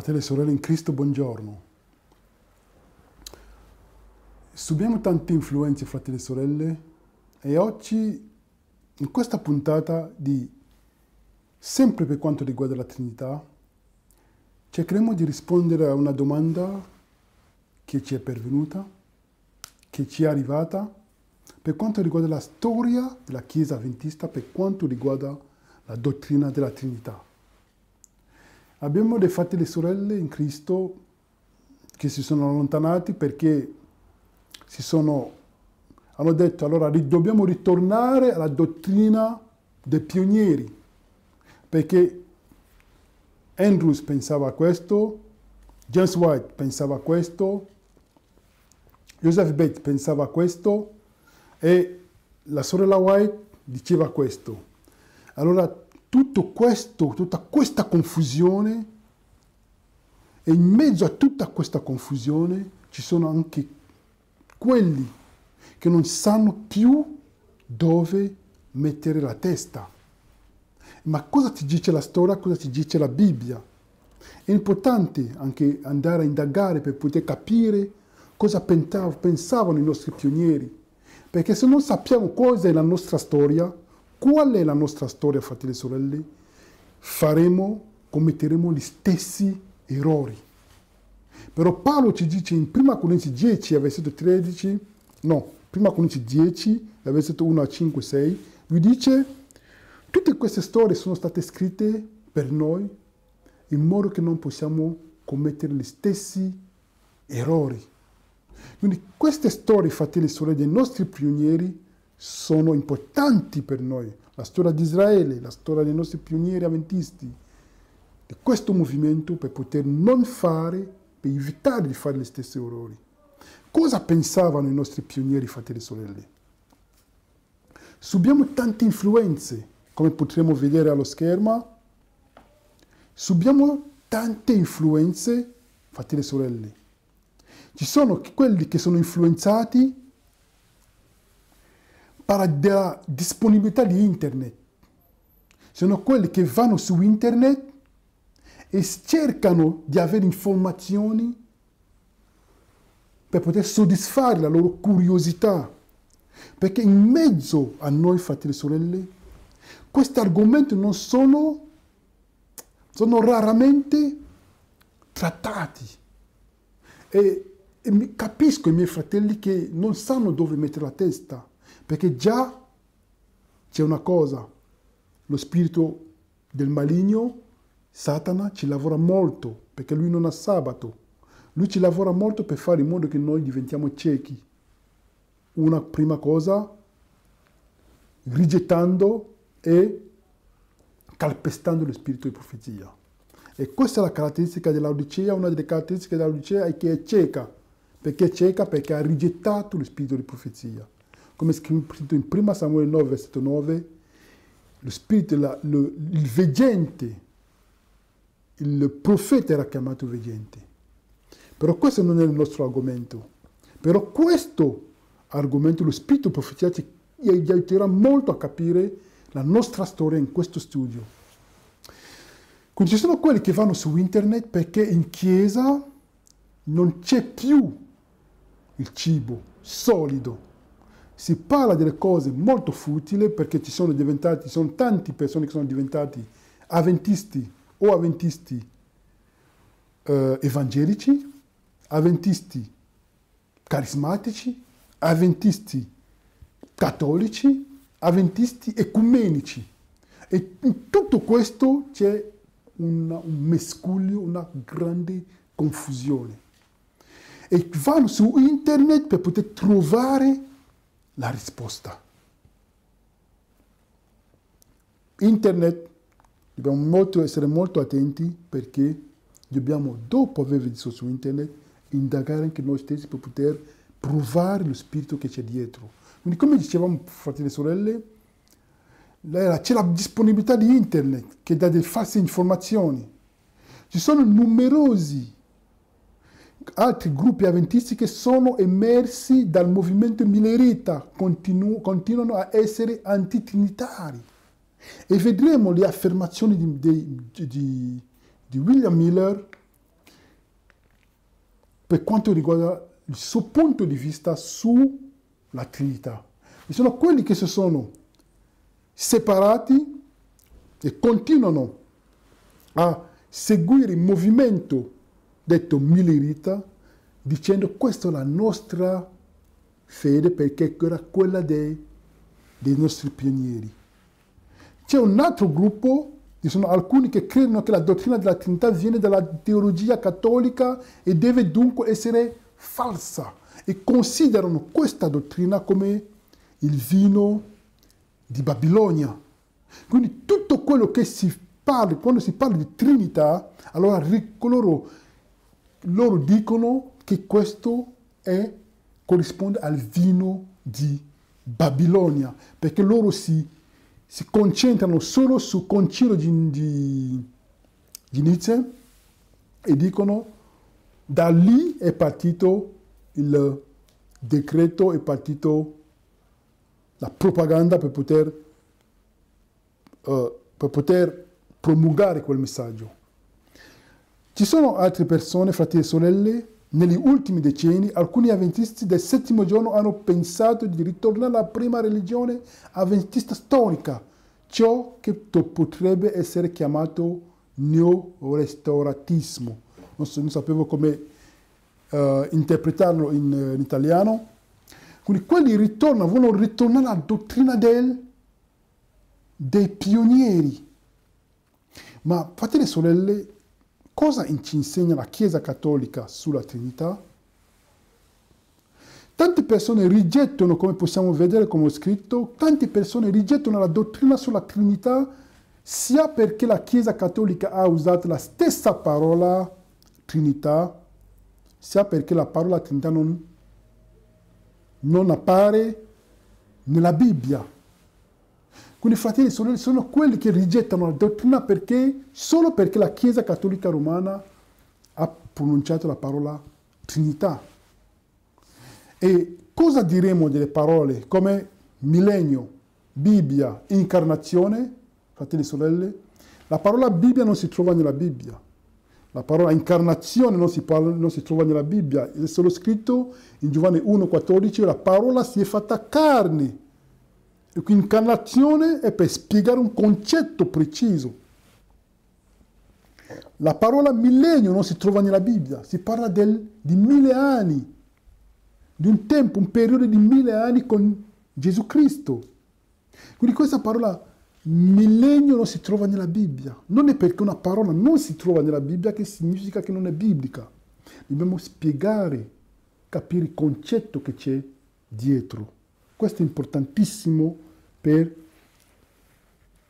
Fratelli e sorelle in Cristo, buongiorno. Subiamo tante influenze, fratelli e sorelle, e oggi, in questa puntata sempre per quanto riguarda la Trinità, cercheremo di rispondere a una domanda che ci è pervenuta, che ci è arrivata, per quanto riguarda la storia della Chiesa Adventista, per quanto riguarda la dottrina della Trinità. Abbiamo dei fratelli e sorelle in Cristo che si sono allontanati perché hanno detto allora dobbiamo ritornare alla dottrina dei pionieri, perché Andrews pensava questo, James White pensava questo, Joseph Bates pensava questo e la sorella White diceva questo. Allora tutto questo, tutta questa confusione, e in mezzo a tutta questa confusione ci sono anche quelli che non sanno più dove mettere la testa. Ma cosa ti dice la storia, cosa ti dice la Bibbia? È importante anche andare a indagare per poter capire cosa pensavano i nostri pionieri, perché se non sappiamo cosa è la nostra storia, qual è la nostra storia, fratelli e sorelle, commetteremo gli stessi errori. Però Paolo ci dice in 1 Corinzi 10, versetto 13, no, 1 Corinzi 10, versetto 1 a 5, 6, lui dice: tutte queste storie sono state scritte per noi in modo che non possiamo commettere gli stessi errori. Quindi queste storie, fratelli e sorelle, dei nostri pionieri sono importanti per noi. La storia di Israele, la storia dei nostri pionieri avventisti, di questo movimento per poter per evitare di fare gli stessi errori. Cosa pensavano i nostri pionieri, fratelli e sorelle? Subiamo tante influenze, come potremo vedere allo schermo. Subiamo tante influenze, fratelli e sorelle. Ci sono quelli che sono influenzati dalla disponibilità di internet. Sono quelli che vanno su internet e cercano di avere informazioni per poter soddisfare la loro curiosità. Perché in mezzo a noi, fratelli e sorelle, questi argomenti non sono raramente trattati. E capisco i miei fratelli che non sanno dove mettere la testa, perché già c'è una cosa, lo spirito del maligno, Satana, ci lavora molto, perché lui non ha sabato. Lui ci lavora molto per fare in modo che noi diventiamo ciechi. Una prima cosa, rigettando e calpestando lo spirito di profezia. E questa è la caratteristica dell'Odicea, una delle caratteristiche dell'Odicea è che è cieca. Perché è cieca? Perché ha rigettato lo spirito di profezia. Come è scritto in 1 Samuele 9, versetto 9, lo spirito, il veggente, il profeta era chiamato veggente. Però questo non è il nostro argomento. Però questo argomento, lo spirito di profezia, ci aiuterà molto a capire la nostra storia in questo studio. Quindi ci sono quelli che vanno su internet perché in chiesa non c'è più il cibo solido. Si parla delle cose molto futili perché ci sono tante persone che sono diventati avventisti o avventisti evangelici, avventisti carismatici, avventisti cattolici, avventisti ecumenici. E in tutto questo c'è un mescolio, una grande confusione. E vanno su internet per poter trovare la risposta. Internet, dobbiamo essere molto attenti perché dobbiamo, dopo aver visto su internet, indagare anche noi stessi per poter provare lo spirito che c'è dietro. Quindi, come dicevamo, fratelli e sorelle, c'è la disponibilità di internet che dà delle false informazioni. Ci sono numerosi altri gruppi avventisti che sono emersi dal movimento millerita, continuano a essere antitrinitari. E vedremo le affermazioni di William Miller per quanto riguarda il suo punto di vista sulla Trinità. Ci sono quelli che si sono separati e continuano a seguire il movimento detto millerita, dicendo questa è la nostra fede perché era quella dei nostri pionieri. C'è un altro gruppo, ci sono alcuni che credono che la dottrina della Trinità viene dalla teologia cattolica e deve dunque essere falsa e considerano questa dottrina come il vino di Babilonia. Quindi tutto quello che si parla, quando si parla di Trinità, allora loro dicono che questo corrisponde al vino di Babilonia, perché loro si concentrano solo sul concilio di Nice e dicono da lì è partito il decreto, è partito la propaganda per poter promulgare quel messaggio. Ci sono altre persone, fratelli e sorelle, negli ultimi decenni alcuni avventisti del settimo giorno hanno pensato di ritornare alla prima religione avventista storica, ciò che potrebbe essere chiamato neo-restauratismo. Non sapevo come interpretarlo in italiano. Quindi quelli vogliono ritornare alla dottrina dei pionieri. Ma fratelli e sorelle, cosa ci insegna la Chiesa Cattolica sulla Trinità? Tante persone rigettano, come possiamo vedere, come ho scritto, tante persone rigettano la dottrina sulla Trinità sia perché la Chiesa Cattolica ha usato la stessa parola Trinità, sia perché la parola Trinità non appare nella Bibbia. Quindi fratelli e sorelle sono quelli che rigettano la dottrina solo perché la Chiesa Cattolica Romana ha pronunciato la parola Trinità. E cosa diremo delle parole come millennio, Bibbia, incarnazione, fratelli e sorelle? La parola Bibbia non si trova nella Bibbia. La parola incarnazione non si trova nella Bibbia. È solo scritto in Giovanni 1,14, la parola si è fatta carne. Incarnazione è per spiegare un concetto preciso. La parola millennio non si trova nella Bibbia, si parla di 1000 anni, di un tempo, un periodo di 1000 anni con Gesù Cristo. Quindi questa parola millennio non si trova nella Bibbia. Non è perché una parola non si trova nella Bibbia che significa che non è biblica. Dobbiamo spiegare, capire il concetto che c'è dietro. Questo è importantissimo per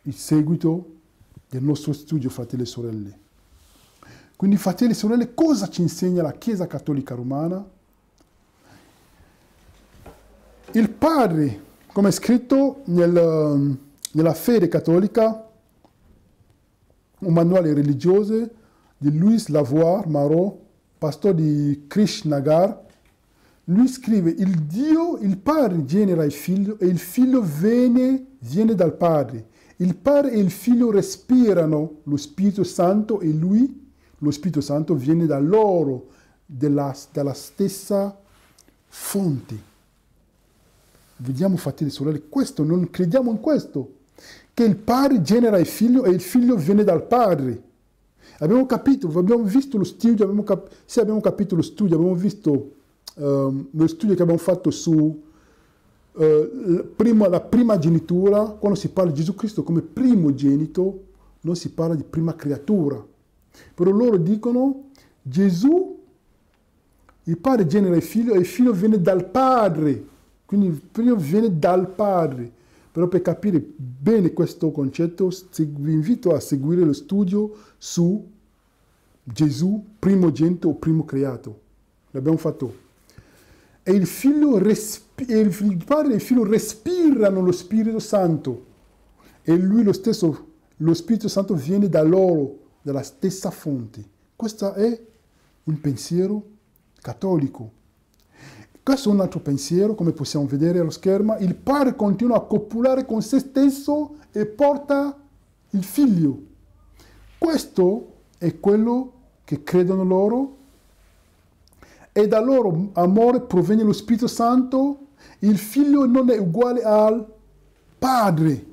il seguito del nostro studio, fratelli e sorelle. Quindi, fratelli e sorelle, cosa ci insegna la Chiesa Cattolica Romana? Il padre, come è scritto nella fede cattolica, un manuale religioso di Louis Lavoie Marot, pastore di Krishnagar, lui scrive: il padre genera il figlio e il figlio viene dal padre. Il padre e il figlio respirano lo Spirito Santo e lui, lo Spirito Santo, viene da loro, dalla stessa fonte. Vediamo, fratelli e sorelle, questo, non crediamo in questo, che il padre genera il figlio e il figlio viene dal padre. Abbiamo capito, abbiamo visto lo studio, abbiamo capito lo studio, abbiamo visto lo studio che abbiamo fatto su la prima genitura. Quando si parla di Gesù Cristo come primogenito, non si parla di prima creatura. Però loro dicono Gesù, il padre genera il figlio e il figlio viene dal padre. Quindi il figlio viene dal padre. Però per capire bene questo concetto vi invito a seguire lo studio su Gesù, primogenito o primo creato. L'abbiamo fatto. E il padre e il figlio respirano lo Spirito Santo. E lui lo stesso, lo Spirito Santo viene da loro, dalla stessa fonte. Questo è un pensiero cattolico. Questo è un altro pensiero, come possiamo vedere allo schermo. Il padre continua a copulare con se stesso e porta il figlio. Questo è quello che credono loro. e dal loro amore proviene lo Spirito Santo, il figlio non è uguale al padre.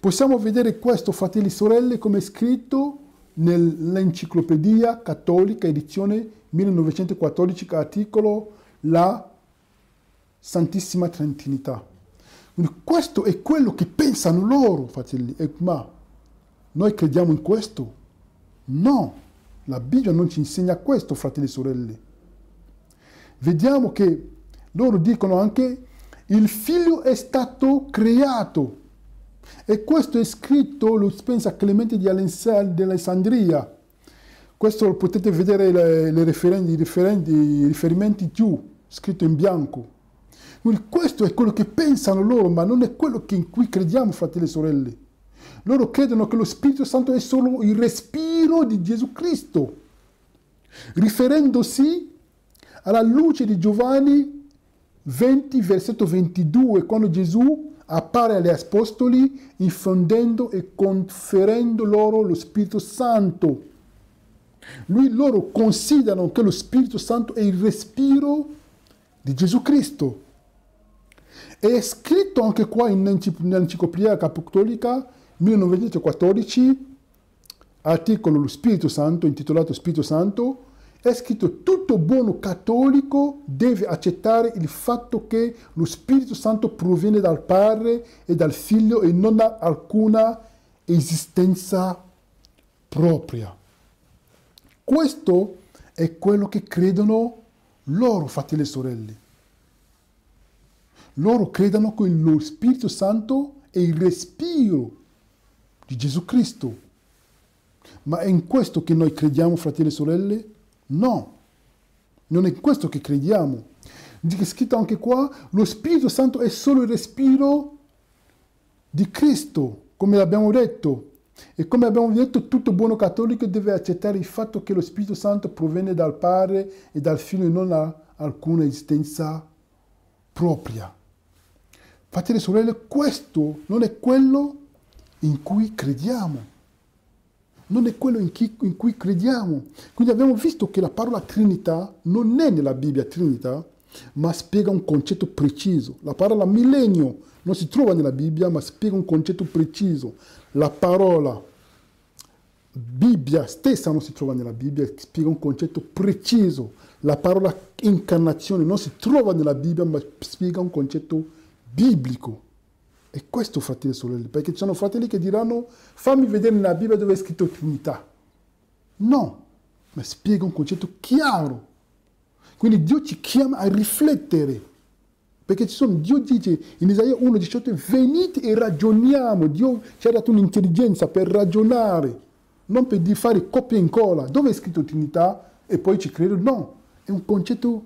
Possiamo vedere questo, fratelli e sorelle, come è scritto nell'Enciclopedia Cattolica, edizione 1914, articolo La Santissima Trinità. Quindi questo è quello che pensano loro, fratelli. Ma noi crediamo in questo? No, la Bibbia non ci insegna questo, fratelli e sorelle. Vediamo che loro dicono anche il figlio è stato creato. E questo è scritto, lo pensa Clemente di Alessandria. Questo lo potete vedere i riferimenti giù, scritto in bianco. Quindi questo è quello che pensano loro, ma non è quello in cui crediamo, fratelli e sorelle. Loro credono che lo Spirito Santo è solo il respiro di Gesù Cristo, riferendosi alla luce di Giovanni 20, versetto 22, quando Gesù appare agli apostoli infondendo e conferendo loro lo Spirito Santo. Loro considerano che lo Spirito Santo è il respiro di Gesù Cristo. È scritto anche qua nell'Enciclopedia Cattolica 1914, articolo Lo Spirito Santo, intitolato Spirito Santo, è scritto: tutto buono cattolico deve accettare il fatto che lo Spirito Santo proviene dal Padre e dal Figlio e non ha alcuna esistenza propria. Questo è quello che credono loro, fratelli e sorelle. Loro credono che lo Spirito Santo è il respiro di Gesù Cristo. Ma è in questo che noi crediamo, fratelli e sorelle? No, non è in questo che crediamo. È scritto anche qua, lo Spirito Santo è solo il respiro di Cristo, come l'abbiamo detto. E come abbiamo detto, tutto buono cattolico deve accettare il fatto che lo Spirito Santo proviene dal Padre e dal Figlio e non ha alcuna esistenza propria. Fratelli e sorelle, questo non è quello in cui crediamo. Non è quello in cui crediamo. Quindi abbiamo visto che la parola Trinità non è nella Bibbia Trinità, ma spiega un concetto preciso. La parola millennio non si trova nella Bibbia, ma spiega un concetto preciso. La parola Bibbia stessa non si trova nella Bibbia, spiega un concetto preciso. La parola incarnazione non si trova nella Bibbia, ma spiega un concetto biblico. E questo, fratelli e sorelle, perché ci sono fratelli che diranno: fammi vedere nella Bibbia dove è scritto Trinità. No, ma spiega un concetto chiaro. Quindi Dio ci chiama a riflettere, perché Dio dice in Isaia 1,18: venite e ragioniamo. Dio ci ha dato un'intelligenza per ragionare, non per fare copia e incolla. Dove è scritto Trinità? E poi ci credo? No, è un concetto,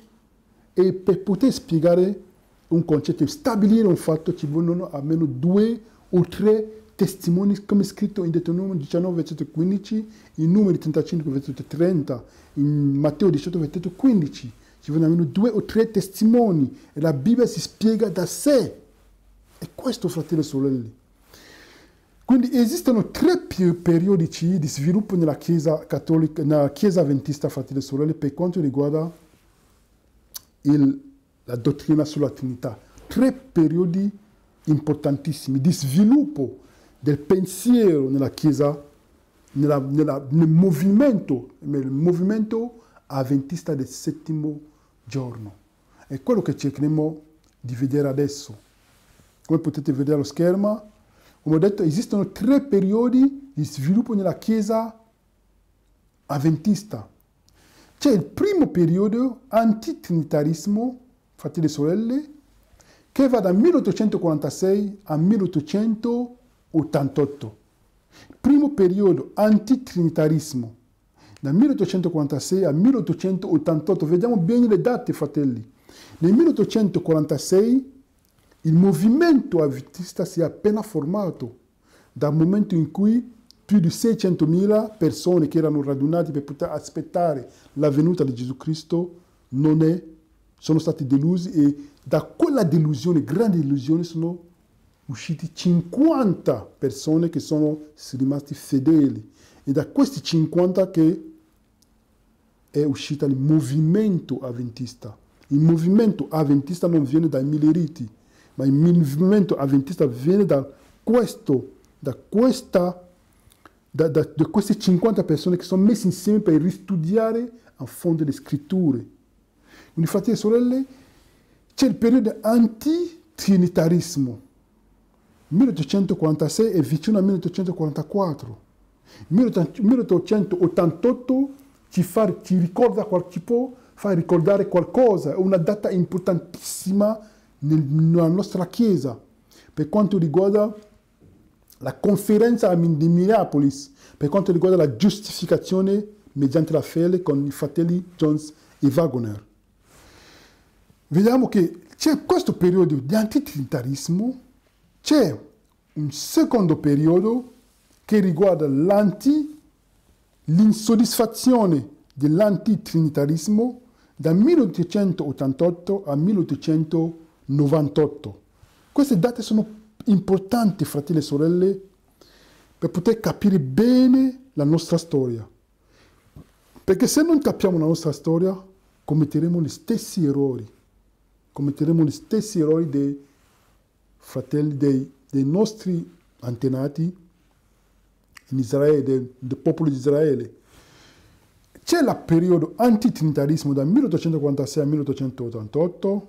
e per poter spiegare un concetto, stabilire un fatto, ci vogliono almeno 2 o 3 testimoni, come scritto in Deuteronomio 19, versetto 15, in Numeri 35, versetto 30, in Matteo 18, versetto 15. Ci vogliono almeno 2 o 3 testimoni e la Bibbia si spiega da sé. E questo, fratelli e sorelle. Quindi esistono 3 periodici di sviluppo nella Chiesa cattolica, nella Chiesa Adventista, fratelli e sorelle, per quanto riguarda la dottrina sulla Trinità. 3 periodi importantissimi di sviluppo del pensiero nella Chiesa, nel movimento avventista del 7° giorno. È quello che cercheremo di vedere adesso. Come potete vedere allo schermo, come ho detto, esistono 3 periodi di sviluppo nella Chiesa avventista. C'è il primo periodo, antitrinitarismo, fratelli e sorelle, che va dal 1846 al 1888. Primo periodo, antitrinitarismo, dal 1846 al 1888. Vediamo bene le date, fratelli. Nel 1846 il movimento avventista si è appena formato, dal momento in cui più di 600.000 persone che erano radunate per poter aspettare la venuta di Gesù Cristo sono stati delusi, e da quella delusione, grande delusione, sono usciti 50 persone che sono rimasti fedeli. E da questi 50 che è uscita il movimento avventista. Il movimento avventista non viene dai Milleriti, ma il movimento avventista viene da queste 50 persone che sono messe insieme per ristudiare a fondo le scritture. Quindi, fratelli e sorelle, c'è il periodo anti-trinitarismo. 1846 è vicino al 1844. 1888 ci può far ricordare qualcosa, è una data importantissima nella nostra Chiesa, per quanto riguarda la conferenza di Minneapolis, per quanto riguarda la giustificazione mediante la fede con i fratelli Jones e Waggoner. Vediamo che c'è questo periodo di antitrinitarismo, c'è un secondo periodo che riguarda l'insoddisfazione dell'antitrinitarismo dal 1888 al 1898. Queste date sono importanti, fratelli e sorelle, per poter capire bene la nostra storia. Perché se non capiamo la nostra storia, commetteremo gli stessi errori. Commetteremo gli stessi errori dei fratelli, dei nostri antenati in Israele, del popolo di Israele. C'è il periodo antitrinitarismo dal 1846 al 1888,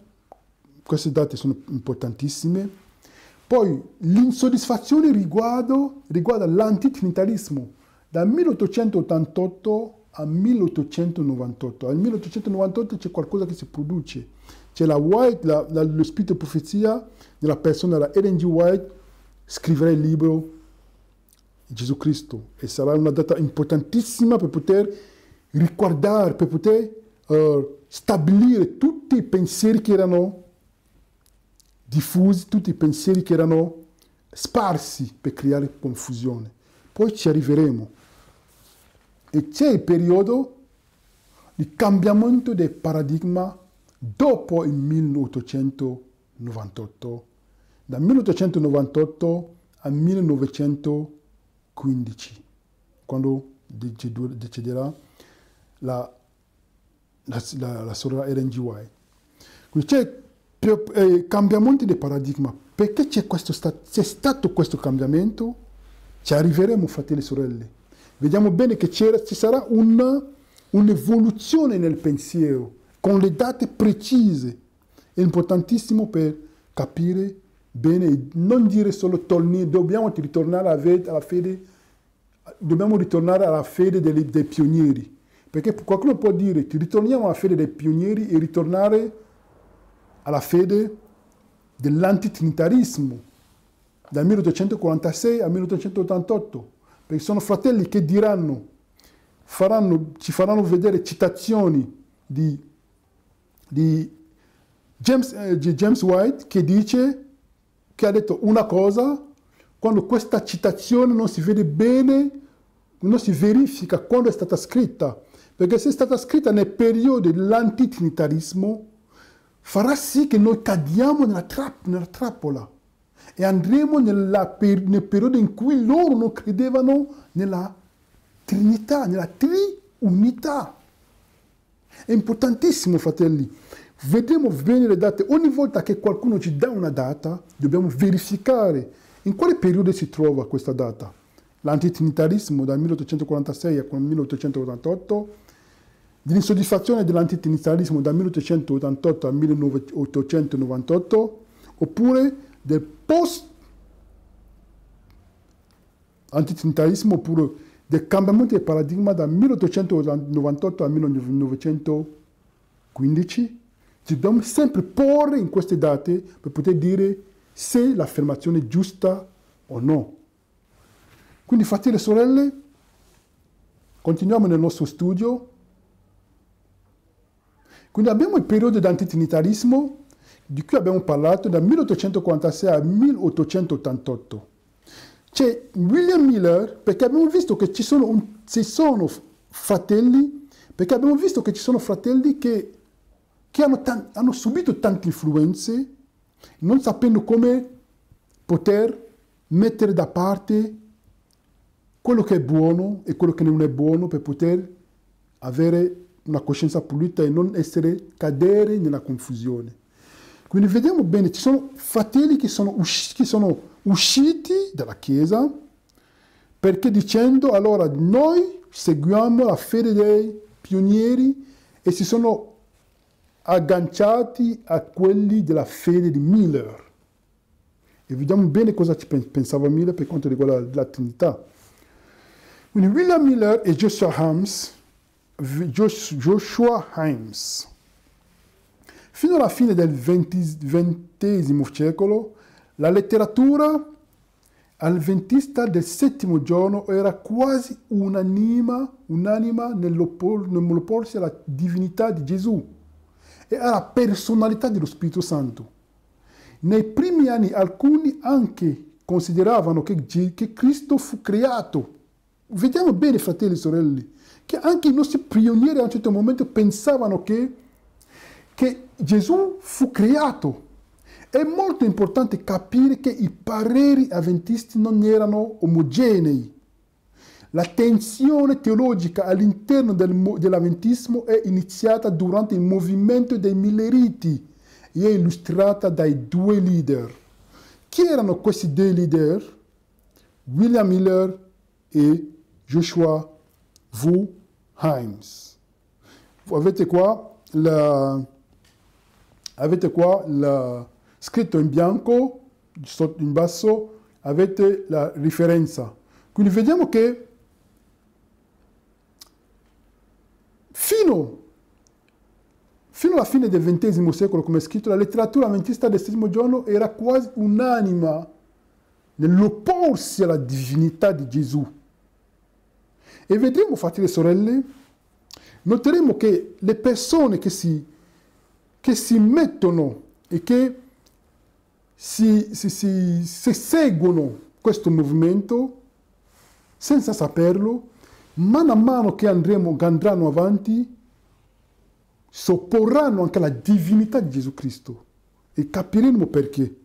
queste date sono importantissime. Poi l'insoddisfazione riguarda l'antitrinitarismo dal 1888 al 1898. Al 1898 c'è qualcosa che si produce. C'è lo spirito di profezia della persona, la Ellen G. White, scriverà il libro Gesù Cristo, e sarà una data importantissima per poter ricordare, per poter stabilire tutti i pensieri che erano diffusi, tutti i pensieri che erano sparsi per creare confusione. Poi ci arriveremo. E c'è il periodo di cambiamento del paradigma dopo il 1898, dal 1898 al 1915, quando decederà la sorella Ellen G. White. Quindi c'è cambiamento del paradigma. Perché c'è stato questo cambiamento? Ci arriveremo, fratelli e sorelle. Vediamo bene che ci sarà un'evoluzione nel pensiero, con le date precise. È importantissimo per capire bene e non dire solo dobbiamo ritornare alla fede, dei pionieri. Perché qualcuno può dire ritorniamo alla fede dei pionieri e ritornare alla fede dell'antitrinitarismo dal 1846 al 1888, perché sono fratelli che ci faranno vedere citazioni di James White che ha detto una cosa, quando questa citazione non si vede bene, non si verifica quando è stata scritta, perché se è stata scritta nel periodo dell'antitrinitarismo farà sì che noi cadiamo nella trappola e andremo nel periodo in cui loro non credevano nella Trinità, nella triunità. È importantissimo, fratelli. Vediamo bene le date. Ogni volta che qualcuno ci dà una data, dobbiamo verificare in quale periodo si trova questa data. L'antitrinitarismo dal 1846 al 1888, l'insoddisfazione dell'antitrinitarismo dal 1888 al 1898, oppure del post-antitrinitarismo, oppure del cambiamento del paradigma dal 1898 al 1915. Ci dobbiamo sempre porre in queste date per poter dire se l'affermazione è giusta o no. Quindi, fratelli e sorelle, continuiamo nel nostro studio. Quindi abbiamo il periodo d'antitrinitarismo di cui abbiamo parlato dal 1846 al 1888. C'è William Miller, perché abbiamo visto che ci sono fratelli, perché abbiamo visto che ci sono fratelli che hanno subito tante influenze, non sapendo come poter mettere da parte quello che è buono e quello che non è buono per poter avere una coscienza pulita e non cadere nella confusione. Quindi vediamo bene, ci sono fratelli che sono usciti dalla Chiesa perché dicendo allora noi seguiamo la fede dei pionieri e si sono agganciati a quelli della fede di Miller. E vediamo bene cosa ci pensava Miller per quanto riguarda la Trinità. Quindi William Miller e Joshua Himes. Fino alla fine del XX secolo, la letteratura adventista del settimo giorno era quasi unanima nell'opporsi alla divinità di Gesù e alla personalità dello Spirito Santo. Nei primi anni alcuni anche consideravano che Cristo fu creato. Vediamo bene, fratelli e sorelle, che anche i nostri pionieri a un certo momento pensavano che Gesù fu creato. È molto importante capire che i pareri avventisti non erano omogenei. La tensione teologica all'interno dell'avventismo è iniziata durante il movimento dei Milleriti e è illustrata dai due leader. Chi erano questi due leader? William Miller e Joshua V. Himes. Avete qua scritto in bianco, in basso, avete la riferenza. Quindi vediamo che fino alla fine del XX secolo, come è scritto, la letteratura avventista del settimo giorno era quasi unanima nell'opporsi alla divinità di Gesù. E vedremo, fratelli e sorelle, noteremo che le persone che si mettono e che si seguono questo movimento senza saperlo, mano a mano che andranno avanti, si opporranno anche alla divinità di Gesù Cristo e capiremo perché.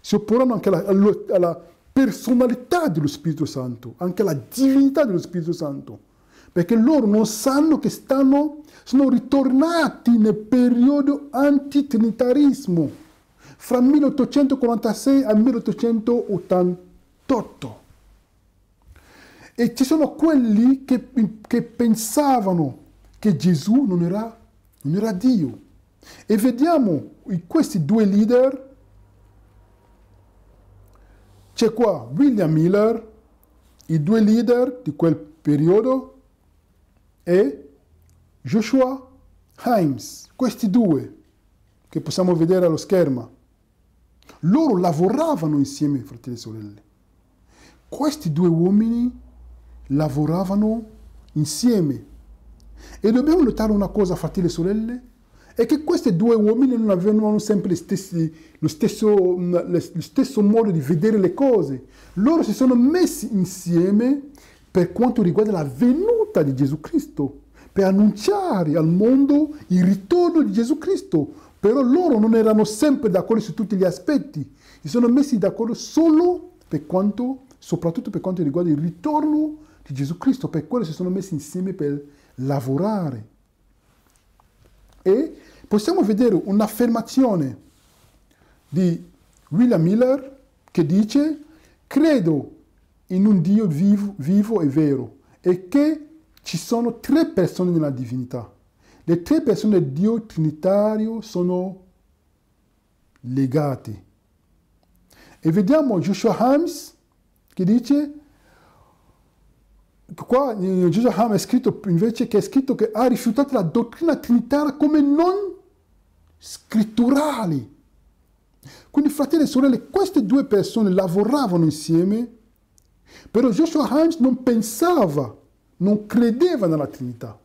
Si opporranno anche alla personalità dello Spirito Santo, anche alla divinità dello Spirito Santo, perché loro non sanno che sono ritornati nel periodo antitrinitarismo, fra 1846 e 1888. E ci sono quelli che pensavano che Gesù non era Dio. E vediamo questi due leader. C'è qua William Miller, i due leader di quel periodo, e Joshua Himes, questi due che possiamo vedere allo schermo. Loro lavoravano insieme, fratelli e sorelle. Questi due uomini lavoravano insieme. E dobbiamo notare una cosa, fratelli e sorelle, è che questi due uomini non avevano sempre lo stesso modo di vedere le cose. Loro si sono messi insieme per quanto riguarda la venuta di Gesù Cristo, per annunciare al mondo il ritorno di Gesù Cristo. Però loro non erano sempre d'accordo su tutti gli aspetti. Si sono messi d'accordo solo soprattutto per quanto riguarda il ritorno di Gesù Cristo. Per quello si sono messi insieme per lavorare. E possiamo vedere un'affermazione di William Miller che dice: credo in un Dio vivo e vero e che ci sono tre persone nella divinità. Le tre persone del Dio trinitario sono legate. E vediamo Joshua Himes che dice, qua Joshua Himes è scritto invece che ha rifiutato la dottrina trinitaria come non scritturale. Quindi, fratelli e sorelle, queste due persone lavoravano insieme, però Joshua Himes non pensava, non credeva nella Trinità.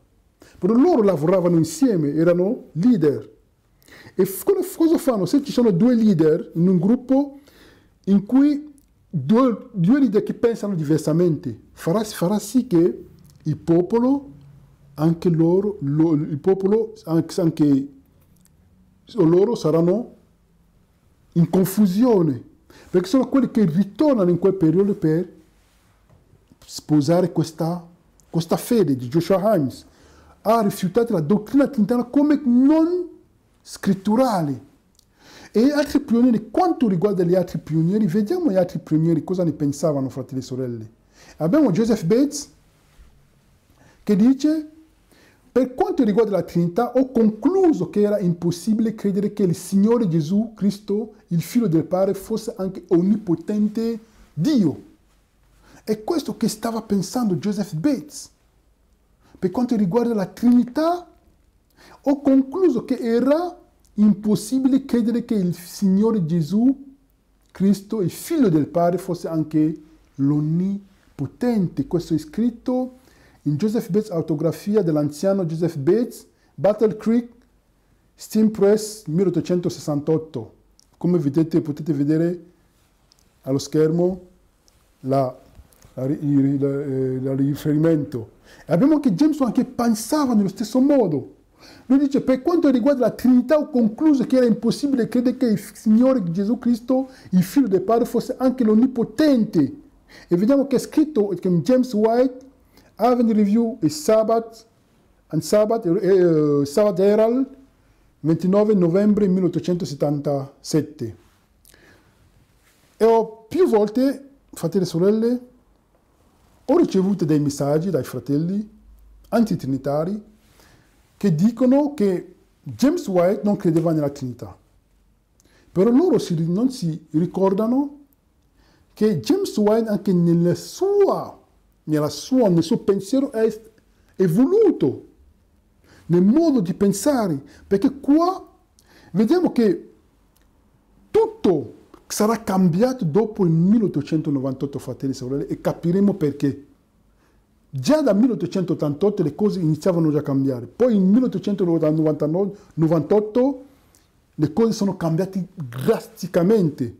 Però loro lavoravano insieme, erano leader. E cosa fanno? Se ci sono due leader in un gruppo in cui due leader che pensano diversamente, farà sì che il popolo, anche loro saranno in confusione, perché sono quelli che ritornano in quel periodo per sposare questa fede di Joshua Himes. ha rifiutato la dottrina trinitaria come non scritturale. E altri pionieri, quanto riguarda gli altri pionieri, vediamo gli altri pionieri cosa ne pensavano, fratelli e sorelle. Abbiamo Joseph Bates che dice: per quanto riguarda la Trinità, ho concluso che era impossibile credere che il Signore Gesù Cristo, il Figlio del Padre, fosse anche onnipotente Dio. È questo che stava pensando Joseph Bates. Per quanto riguarda la Trinità, ho concluso che era impossibile credere che il Signore Gesù Cristo, il Figlio del Padre, fosse anche l'onnipotente. Questo è scritto in Joseph Bates, autografia dell'anziano Joseph Bates, Battle Creek, Steam Press, 1868. Come vedete, potete vedere allo schermo il riferimento. E abbiamo anche Jameson che pensava nello stesso modo. Lui dice: per quanto riguarda la Trinità, ho concluso che era impossibile credere che il Signore Gesù Cristo, il Figlio del Padre, fosse anche l'Onnipotente. E vediamo che è scritto in James White, Harvard Review e Sabbath Herald, 29 novembre 1877. E ho più volte, fratelli e sorelle, ho ricevuto dei messaggi dai fratelli antitrinitari che dicono che James White non credeva nella Trinità. Però loro non si ricordano che James White anche nel suo pensiero è evoluto nel modo di pensare, perché qua vediamo che tutto sarà cambiato dopo il 1898, fratelli e sorelle, e capiremo perché. Già dal 1888 le cose iniziavano già a cambiare, poi nel 1898 le cose sono cambiate drasticamente.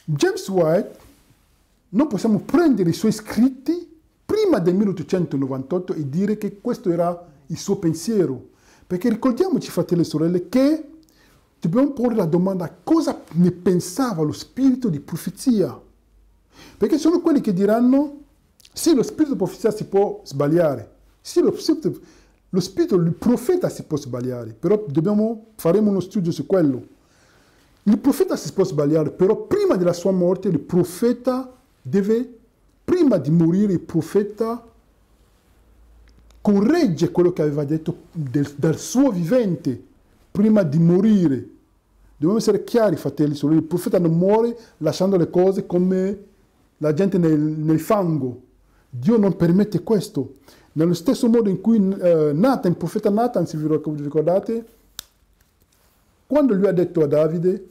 James White, non possiamo prendere i suoi scritti prima del 1898 e dire che questo era il suo pensiero, perché ricordiamoci, fratelli e sorelle, che dobbiamo porre la domanda: cosa ne pensava lo spirito di profezia? Perché sono quelli che diranno: sì, lo spirito di profezia si può sbagliare, sì, lo spirito del profeta si può sbagliare, però faremo uno studio su quello. Il profeta si può sbagliare, però prima della sua morte il profeta prima di morire, il profeta corregge quello che aveva detto dal suo vivente prima di morire. Dobbiamo essere chiari, fratelli, il profeta non muore lasciando le cose come la gente nel fango. Dio non permette questo. Nello stesso modo in cui il profeta Nathan, se vi ricordate, quando lui ha detto a Davide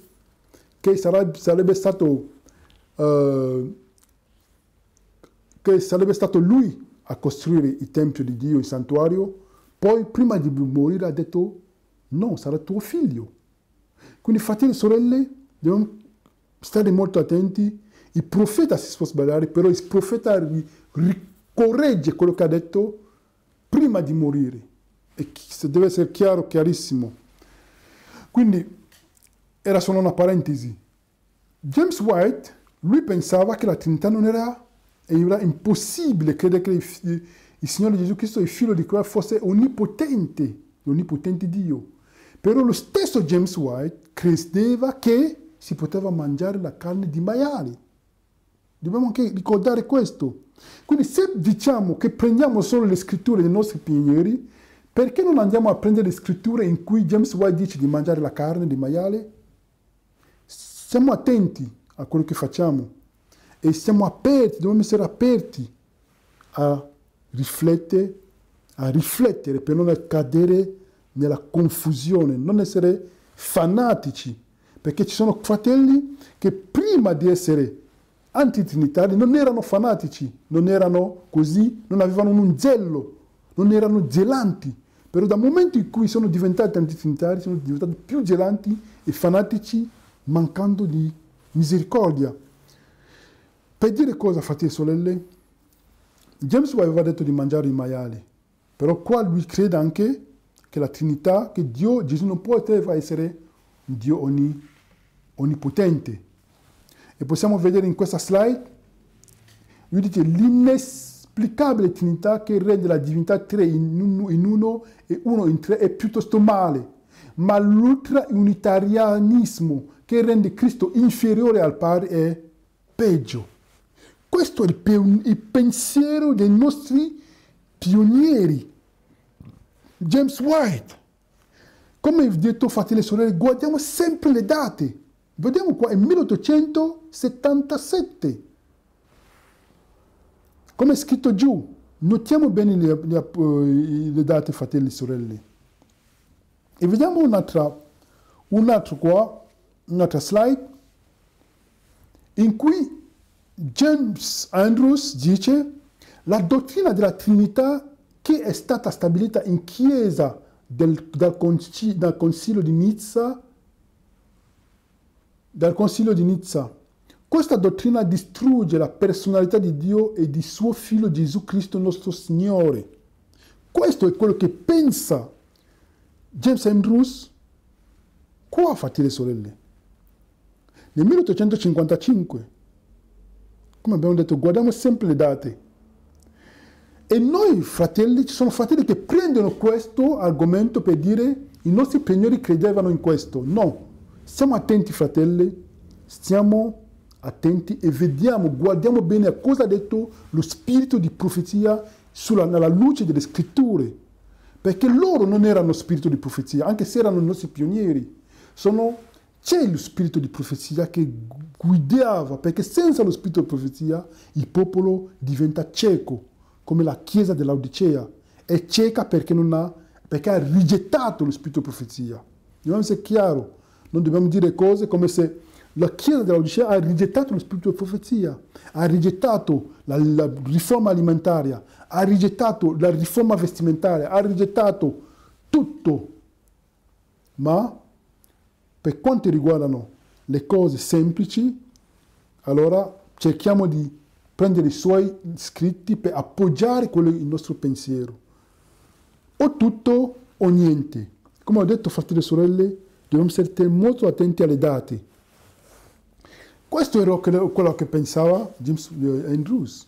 che sarebbe stato lui a costruire il Tempio di Dio, il santuario, poi prima di morire ha detto: no, sarà tuo figlio. Quindi, fratelli e sorelle, dobbiamo stare molto attenti. Il profeta si può sbagliare, però il profeta corregge quello che ha detto prima di morire. E deve essere chiaro, chiarissimo. Quindi, era solo una parentesi. James White, lui pensava che la Trinità non era impossibile credere che il Signore Gesù Cristo, il Figlio di Dio, fosse onnipotente, l'onnipotente Dio. Però lo stesso James White credeva che si poteva mangiare la carne di maiali. Dobbiamo anche ricordare questo. Quindi se diciamo che prendiamo solo le scritture dei nostri pionieri, perché non andiamo a prendere le scritture in cui James White dice di mangiare la carne di maiale? Siamo attenti a quello che facciamo e siamo aperti, dobbiamo essere aperti a riflettere per non cadere nella confusione, non essere fanatici, perché ci sono fratelli che prima di essere antitrinitari non erano fanatici, non erano così, non avevano un zelo, non erano zelanti, però dal momento in cui sono diventati antitrinitari sono diventati più zelanti e fanatici, mancando di misericordia. Per dire cosa, fratelli e sorelle, James White aveva detto di mangiare i maiali, però qua lui crede anche che la Trinità, che Dio, Gesù non poteva essere un Dio onnipotente. E possiamo vedere in questa slide, lui dice l'inesplicabile Trinità che rende la divinità 3 in uno e uno in 3 è piuttosto male, ma l'ultra-unitarianismo che rende Cristo inferiore al Padre è peggio. Questo è il pensiero dei nostri pionieri. James White. Come vi ho detto, fratelli e sorelle, guardiamo sempre le date. Vediamo qua, è 1877. Come è scritto giù. Notiamo bene le date, fratelli e sorelle. E vediamo un'altra slide, in cui James Andrews dice la dottrina della Trinità che è stata stabilita in Chiesa dal Concilio di Nizza. Questa dottrina distrugge la personalità di Dio e di suo Figlio Gesù Cristo nostro Signore. Questo è quello che pensa James Andrews qua, fratelli e sorelle. Nel 1855, come abbiamo detto, guardiamo sempre le date. E noi, fratelli, ci sono fratelli che prendono questo argomento per dire i nostri pionieri credevano in questo. No, stiamo attenti, fratelli, stiamo attenti e guardiamo bene a cosa ha detto lo spirito di profezia nella luce delle scritture. Perché loro non erano spirito di profezia, anche se erano i nostri pionieri. C'è lo spirito di profezia che guidava, perché senza lo spirito di profezia il popolo diventa cieco, come la chiesa dell'Odicea. È cieca perché ha rigettato lo spirito di profezia. Dobbiamo essere chiari, non dobbiamo dire cose come se la chiesa dell'Odicea ha rigettato lo spirito di profezia, ha rigettato la riforma alimentare, ha rigettato la riforma vestimentale, ha rigettato tutto. Ma per quanto riguardano le cose semplici, allora cerchiamo di prendere i suoi scritti per appoggiare il nostro pensiero. O tutto o niente. Come ho detto, fratelli e sorelle, dobbiamo essere molto attenti alle date. Questo era quello che pensava James Andrews.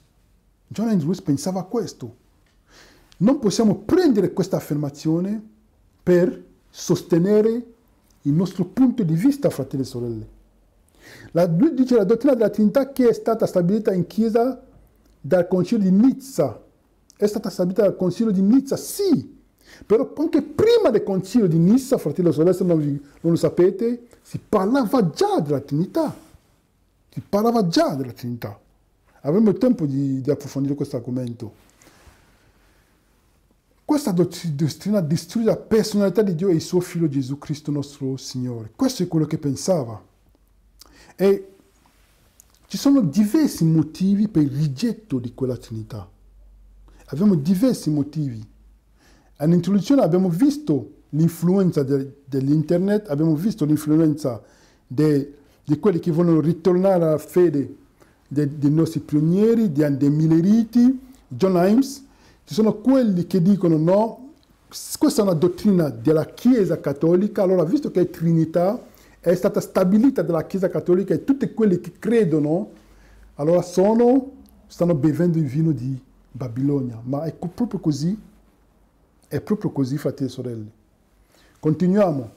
John Andrews pensava questo. Non possiamo prendere questa affermazione per sostenere il nostro punto di vista, fratelli e sorelle. Lui dice la dottrina della Trinità che è stata stabilita in Chiesa dal Concilio di Nizza. È stata stabilita dal Concilio di Nizza, sì. Però anche prima del Concilio di Nizza, fratelli e sorelle, se non lo sapete, si parlava già della Trinità. Avremo il tempo di approfondire questo argomento. Questa dottrina distrugge la personalità di Dio e il suo Figlio Gesù Cristo nostro Signore. Questo è quello che pensava. E ci sono diversi motivi per il rigetto di quella Trinità. Abbiamo diversi motivi. All'introduzione abbiamo visto l'influenza dell'internet, abbiamo visto l'influenza di quelli che vogliono ritornare alla fede dei nostri pionieri, dei Milleriti, John Himes. Ci sono quelli che dicono no, questa è una dottrina della Chiesa Cattolica, allora visto che è Trinità, è stata stabilita dalla Chiesa Cattolica e tutti quelli che credono, allora stanno bevendo il vino di Babilonia. Ma è proprio così, fratelli e sorelle. Continuiamo.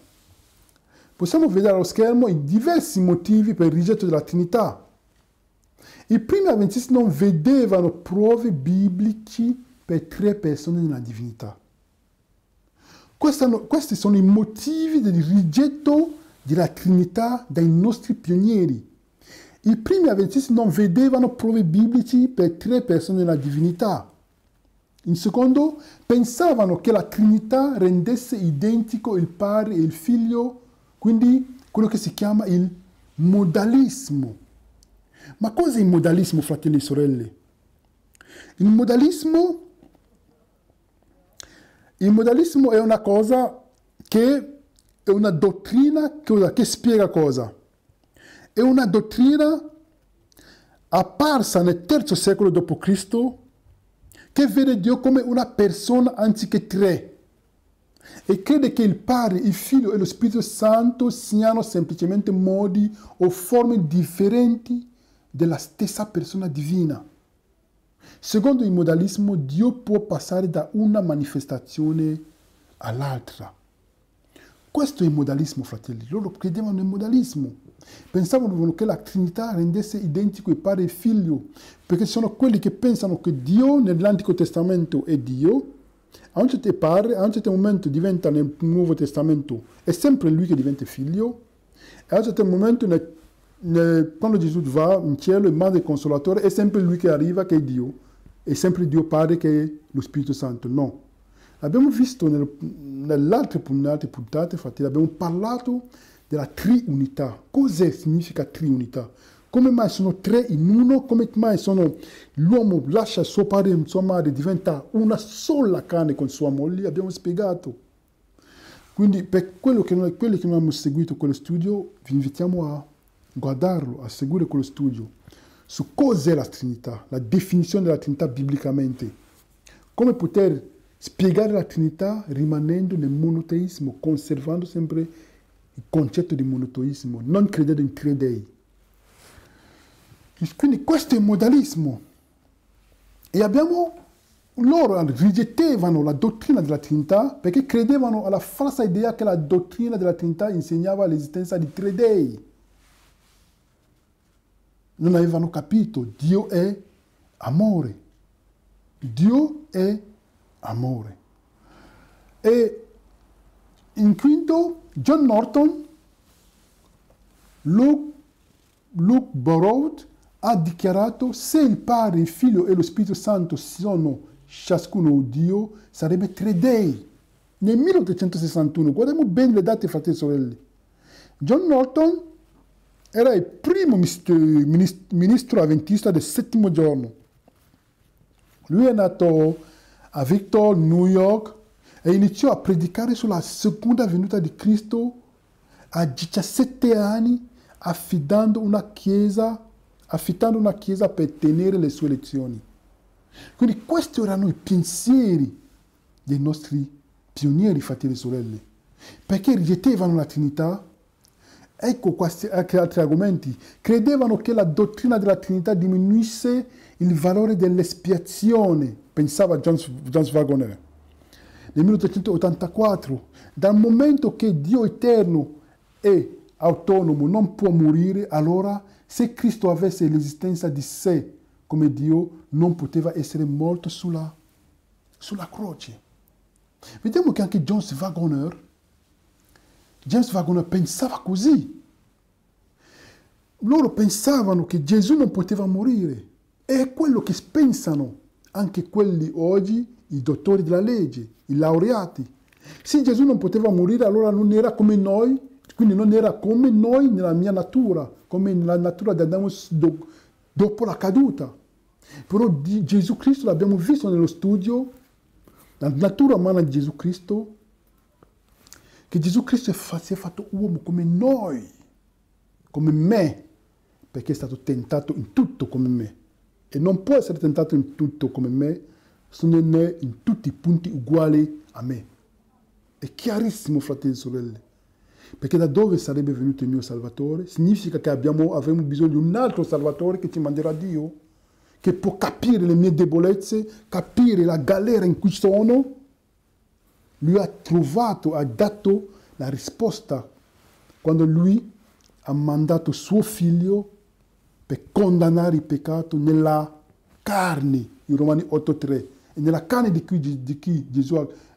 Possiamo vedere allo schermo i diversi motivi per il rigetto della Trinità. I primi adventisti non vedevano prove biblici per 3 persone nella divinità. Questi sono i motivi del rigetto della Trinità dai nostri pionieri. I primi adventisti non vedevano prove biblici per 3 persone nella divinità. In secondo, pensavano che la Trinità rendesse identico il Padre e il Figlio, quindi quello che si chiama il modalismo. Ma cos'è il modalismo, fratelli e sorelle? Il modalismo è una cosa che è una dottrina che spiega cosa? È una dottrina apparsa nel III secolo d.C. che vede Dio come una persona anziché 3 e crede che il Padre, il Figlio e lo Spirito Santo siano semplicemente modi o forme differenti della stessa persona divina. Secondo il modalismo, Dio può passare da una manifestazione all'altra. Questo è il modalismo, fratelli. Loro credevano nel modalismo. Pensavano che la Trinità rendesse identico il Padre e il Figlio, perché sono quelli che pensano che Dio nell'Antico Testamento è Dio, a un certo momento diventa nel Nuovo Testamento, è sempre Lui che diventa Figlio, e a un certo momento, quando Gesù va in cielo e manda il Consolatore, è sempre Lui che arriva, che è Dio, è sempre Dio Padre che è lo Spirito Santo. No. Abbiamo visto nelle altre puntate, infatti, abbiamo parlato della triunità. Cosa significa triunità? Come mai sono tre in uno? Come mai l'uomo lascia suo padre e sua madre, diventa una sola carne con sua moglie? Abbiamo spiegato. Quindi per quelli che non hanno seguito quello studio, vi invitiamo a guardarlo, a seguire quello studio su cos'è la Trinità, la definizione della Trinità biblicamente. Come poter spiegare la Trinità rimanendo nel monoteismo, conservando sempre il concetto di monoteismo, non credendo in tre dei. Quindi questo è il modalismo. E loro rigettevano la dottrina della Trinità perché credevano alla falsa idea che la dottrina della Trinità insegnava l'esistenza di tre dei. Non avevano capito, Dio è amore. Dio è amore. E in quinto, John Norton, Luke Burrows ha dichiarato: se il Padre, il Figlio e lo Spirito Santo sono ciascuno Dio, sarebbe tre dei. Nel 1861, guardiamo bene le date, fratelli e sorelle. John Norton era il primo ministro avventista del settimo giorno. Lui è nato a Victor, New York, e iniziò a predicare sulla seconda venuta di Cristo a 17 anni, affittando una chiesa per tenere le sue lezioni. Quindi questi erano i pensieri dei nostri pionieri, fratelli e sorelle, perché rigettevano la Trinità. Ecco anche altri argomenti. Credevano che la dottrina della Trinità diminuisse il valore dell'espiazione, pensava James Wagner. Nel 1884, dal momento che Dio eterno è autonomo, non può morire, allora se Cristo avesse l'esistenza di sé come Dio, non poteva essere morto sulla croce. Vediamo che anche James Wagner pensava così. Loro pensavano che Gesù non poteva morire. E è quello che pensano anche quelli oggi, i dottori della legge, i laureati. Se Gesù non poteva morire, allora non era come noi, quindi non era come noi nella mia natura, come nella natura di Adamo dopo la caduta. Però di Gesù Cristo l'abbiamo visto nello studio, la natura umana di Gesù Cristo, che Gesù Cristo si è fatto uomo come noi, come me, perché è stato tentato in tutto come me. E non può essere tentato in tutto come me se non è in tutti i punti uguali a me. È chiarissimo, fratelli e sorelle. Perché da dove sarebbe venuto il mio Salvatore? Significa che avremo bisogno di un altro Salvatore che ci manderà Dio, che può capire le mie debolezze, capire la galera in cui sono. Lui ha dato la risposta quando lui ha mandato suo figlio per condannare il peccato nella carne, in Romani 8,3. E nella carne di chi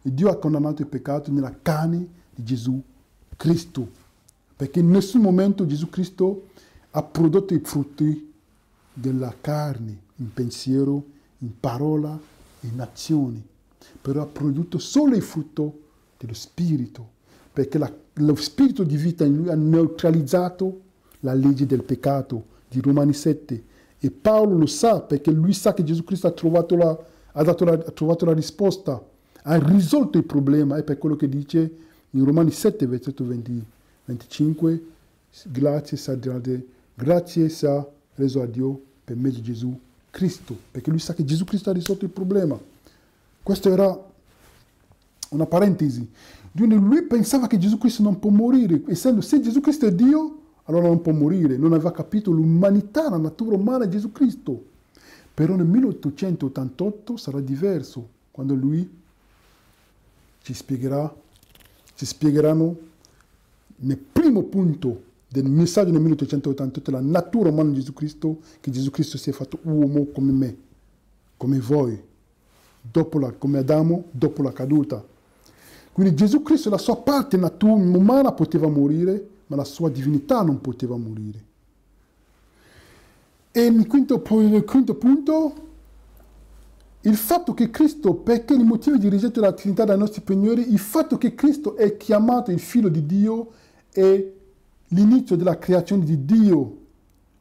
Dio ha condannato il peccato, nella carne di Gesù Cristo. Perché in nessun momento Gesù Cristo ha prodotto i frutti della carne, in pensiero, in parola, in azioni. Però ha prodotto solo il frutto dello Spirito, perché lo Spirito di vita in lui ha neutralizzato la legge del peccato di Romani 7. E Paolo lo sa, perché lui sa che Gesù Cristo ha trovato la risposta, ha risolto il problema. È per quello che dice in Romani 7, versetto 25, grazie sia reso a Dio per mezzo di Gesù Cristo, perché lui sa che Gesù Cristo ha risolto il problema. Questa era una parentesi. Lui pensava che Gesù Cristo non può morire, essendo se Gesù Cristo è Dio, allora non può morire. Non aveva capito l'umanità, la natura umana di Gesù Cristo. Però nel 1888 sarà diverso, quando lui ci spiegheranno nel primo punto del messaggio nel 1888 la natura umana di Gesù Cristo, che Gesù Cristo si è fatto uomo come me, come voi, come Adamo, dopo la caduta. Quindi Gesù Cristo, la sua parte natura umana poteva morire, ma la sua divinità non poteva morire. E nel quinto punto, il fatto che Cristo, perché i motivi di rigetto della Trinità dai nostri pionieri, il fatto che Cristo è chiamato il Figlio di Dio è l'inizio della creazione di Dio.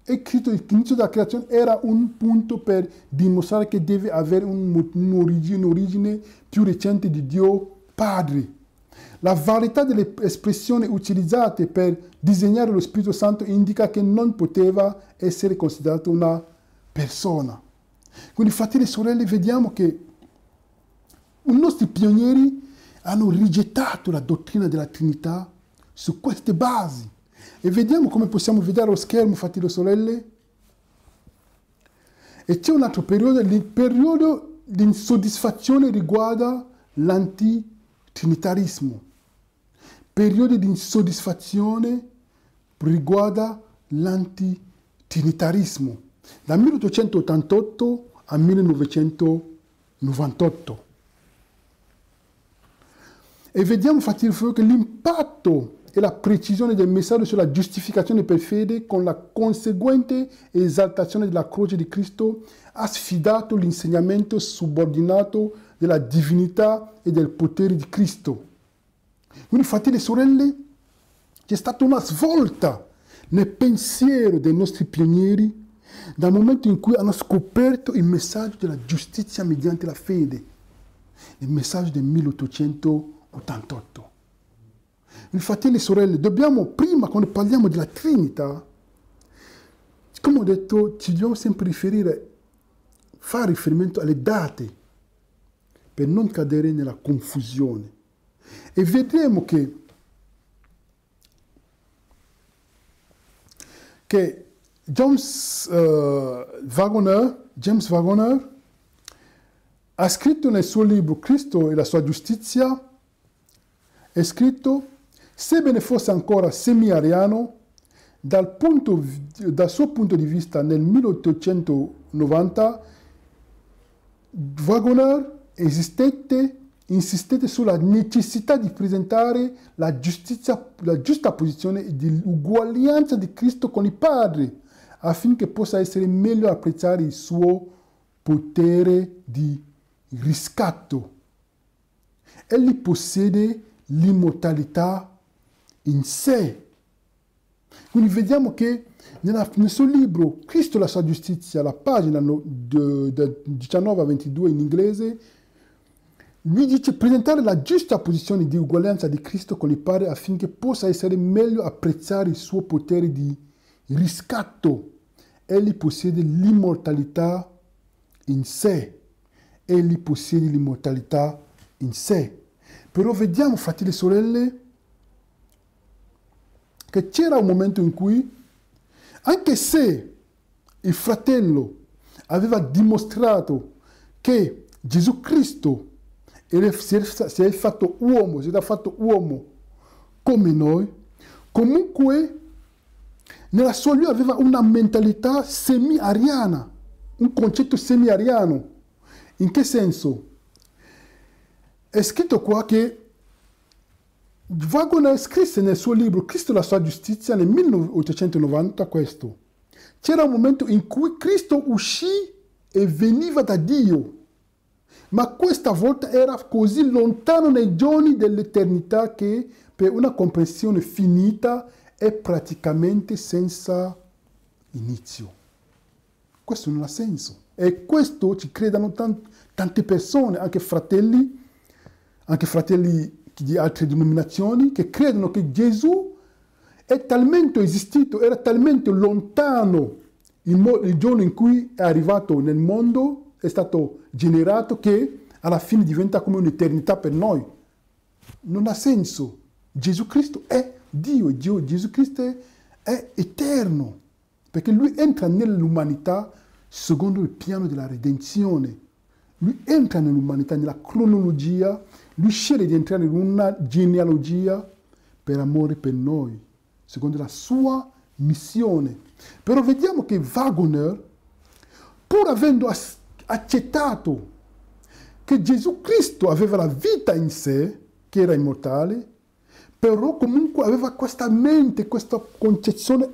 E Cristo, l'inizio della creazione, era un punto per dimostrare che deve avere un'origine più recente di Dio Padre. La varietà delle espressioni utilizzate per disegnare lo Spirito Santo indica che non poteva essere considerato una persona. Quindi, fratelli e sorelle, vediamo che i nostri pionieri hanno rigettato la dottrina della Trinità su queste basi. E vediamo come possiamo vedere lo schermo, fratelli e sorelle. E c'è un altro periodo, il periodo di insoddisfazione riguarda l'antitrinitarismo. Periodo di insoddisfazione riguarda l'antitrinitarismo, dal 1888 al 1998. E vediamo infatti che l'impatto e la precisione del messaggio sulla giustificazione per fede con la conseguente esaltazione della croce di Cristo ha sfidato l'insegnamento subordinato della divinità e del potere di Cristo. Quindi, fratelli e sorelle, c'è stata una svolta nel pensiero dei nostri pionieri dal momento in cui hanno scoperto il messaggio della giustizia mediante la fede, il messaggio del 1888. Quindi, fratelli e sorelle, dobbiamo, prima, quando parliamo della Trinità, come ho detto, ci dobbiamo sempre fare riferimento alle date, per non cadere nella confusione. E vedremo che James Waggoner ha scritto nel suo libro Cristo e la sua giustizia, è scritto: sebbene fosse ancora semi-ariano, dal suo punto di vista nel 1890, Waggoner insistette sulla necessità di presentare la giusta posizione di uguaglianza di Cristo con il Padre, affinché possa essere meglio apprezzare il suo potere di riscatto. Egli possiede l'immortalità in sé. Quindi vediamo che nel suo libro Cristo e la sua giustizia, la pagina 19 a 22 in inglese, lui dice presentare la giusta posizione di uguaglianza di Cristo con il Padre affinché possa essere meglio apprezzare il suo potere di riscatto. Egli possiede l'immortalità in sé. Egli possiede l'immortalità in sé. Però vediamo, fratelli e sorelle, che c'era un momento in cui, anche se il fratello aveva dimostrato che Gesù Cristo si è fatto uomo come noi, comunque lui aveva una mentalità semi-ariana, un concetto semi-ariano. In che senso? È scritto qua che Waggoner scrisse nel suo libro Cristo e la sua giustizia nel 1890 questo: c'era un momento in cui Cristo uscì e veniva da Dio, ma questa volta era così lontano nei giorni dell'eternità che per una comprensione finita è praticamente senza inizio. Questo non ha senso. E questo ci credano tante persone, anche fratelli di altre denominazioni, che credono che Gesù è talmente esistito, era talmente lontano il giorno in cui è arrivato nel mondo, è stato generato, che alla fine diventa come un'eternità per noi. Non ha senso. Gesù Cristo è Dio, Gesù Cristo è eterno, perché lui entra nell'umanità secondo il piano della redenzione. Lui entra nell'umanità, nella cronologia, lui sceglie di entrare in una genealogia per amore per noi, secondo la sua missione. Però vediamo che Wagner, pur avendo accettato che Gesù Cristo aveva la vita in sé, che era immortale, però comunque aveva questa mente, questa concezione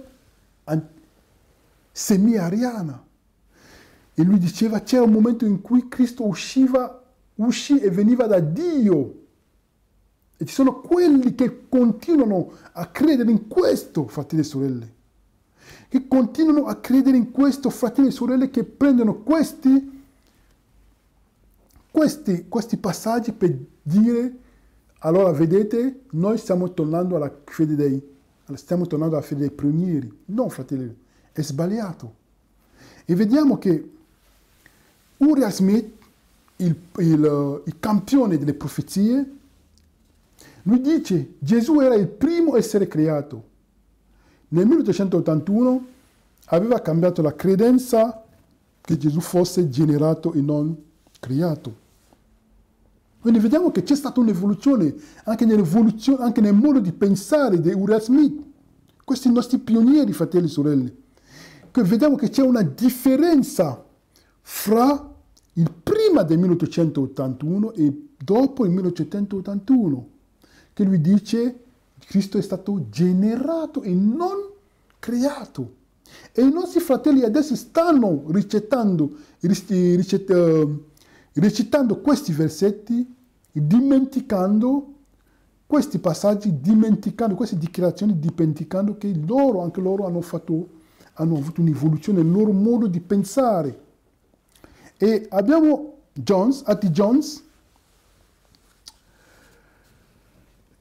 semi-ariana. E lui diceva, c'era un momento in cui Cristo uscì e veniva da Dio. E ci sono quelli che continuano a credere in questo, fratelli e sorelle. Che continuano a credere in questo, fratelli e sorelle, che prendono questi passaggi per dire, allora vedete, noi stiamo tornando alla fede dei pionieri. No, fratelli, è sbagliato. E vediamo che Uriah Smith, il campione delle profezie, lui dice, Gesù era il primo a essere creato. Nel 1881 aveva cambiato la credenza che Gesù fosse generato e non creato. Quindi vediamo che c'è stata un'evoluzione anche nel modo di pensare di Uriah Smith. Questi nostri pionieri, fratelli e sorelle. Che vediamo che c'è una differenza fra il prima del 1881 e dopo il 1881. Che lui dice Cristo è stato generato e non creato. E i nostri fratelli adesso stanno recitando questi versetti, dimenticando questi passaggi, dimenticando queste dichiarazioni, dimenticando che anche loro hanno avuto un'evoluzione nel loro modo di pensare. E abbiamo A.T. Jones,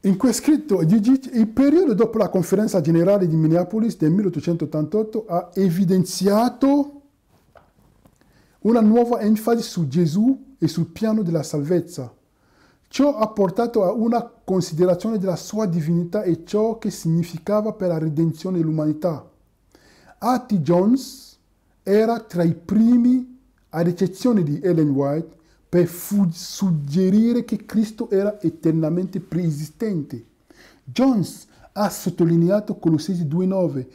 in cui è scritto, il periodo dopo la conferenza generale di Minneapolis del 1888 ha evidenziato una nuova enfasi su Gesù e sul piano della salvezza. Ciò ha portato a una considerazione della sua divinità e ciò che significava per la redenzione dell'umanità. A.T. Jones era tra i primi, ad eccezione di Ellen White, per suggerire che Cristo era eternamente preesistente. Jones ha sottolineato Colossesi 2,9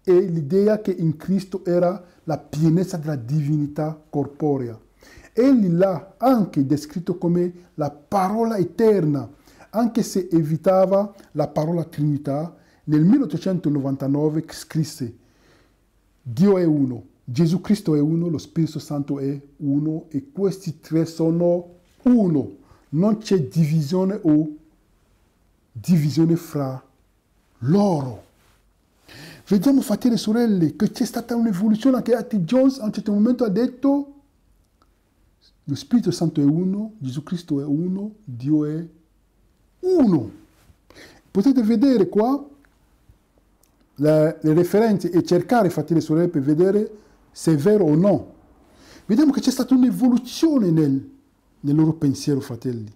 e l'idea che in Cristo era la pienezza della divinità corporea. Egli l'ha anche descritto come la parola eterna, anche se evitava la parola Trinità. Nel 1899 scrisse: Dio è uno, Gesù Cristo è uno, lo Spirito Santo è uno e questi tre sono uno. Non c'è divisione fra loro. Vediamo, fratelli e sorelle, che c'è stata un'evoluzione. Anche A.T. Jones a un certo momento ha detto: lo Spirito Santo è uno, Gesù Cristo è uno, Dio è uno. Potete vedere qua le referenze e cercare, fratelli e sorelle, per vedere se è vero o no. Vediamo che c'è stata un'evoluzione nel loro pensiero, fratelli.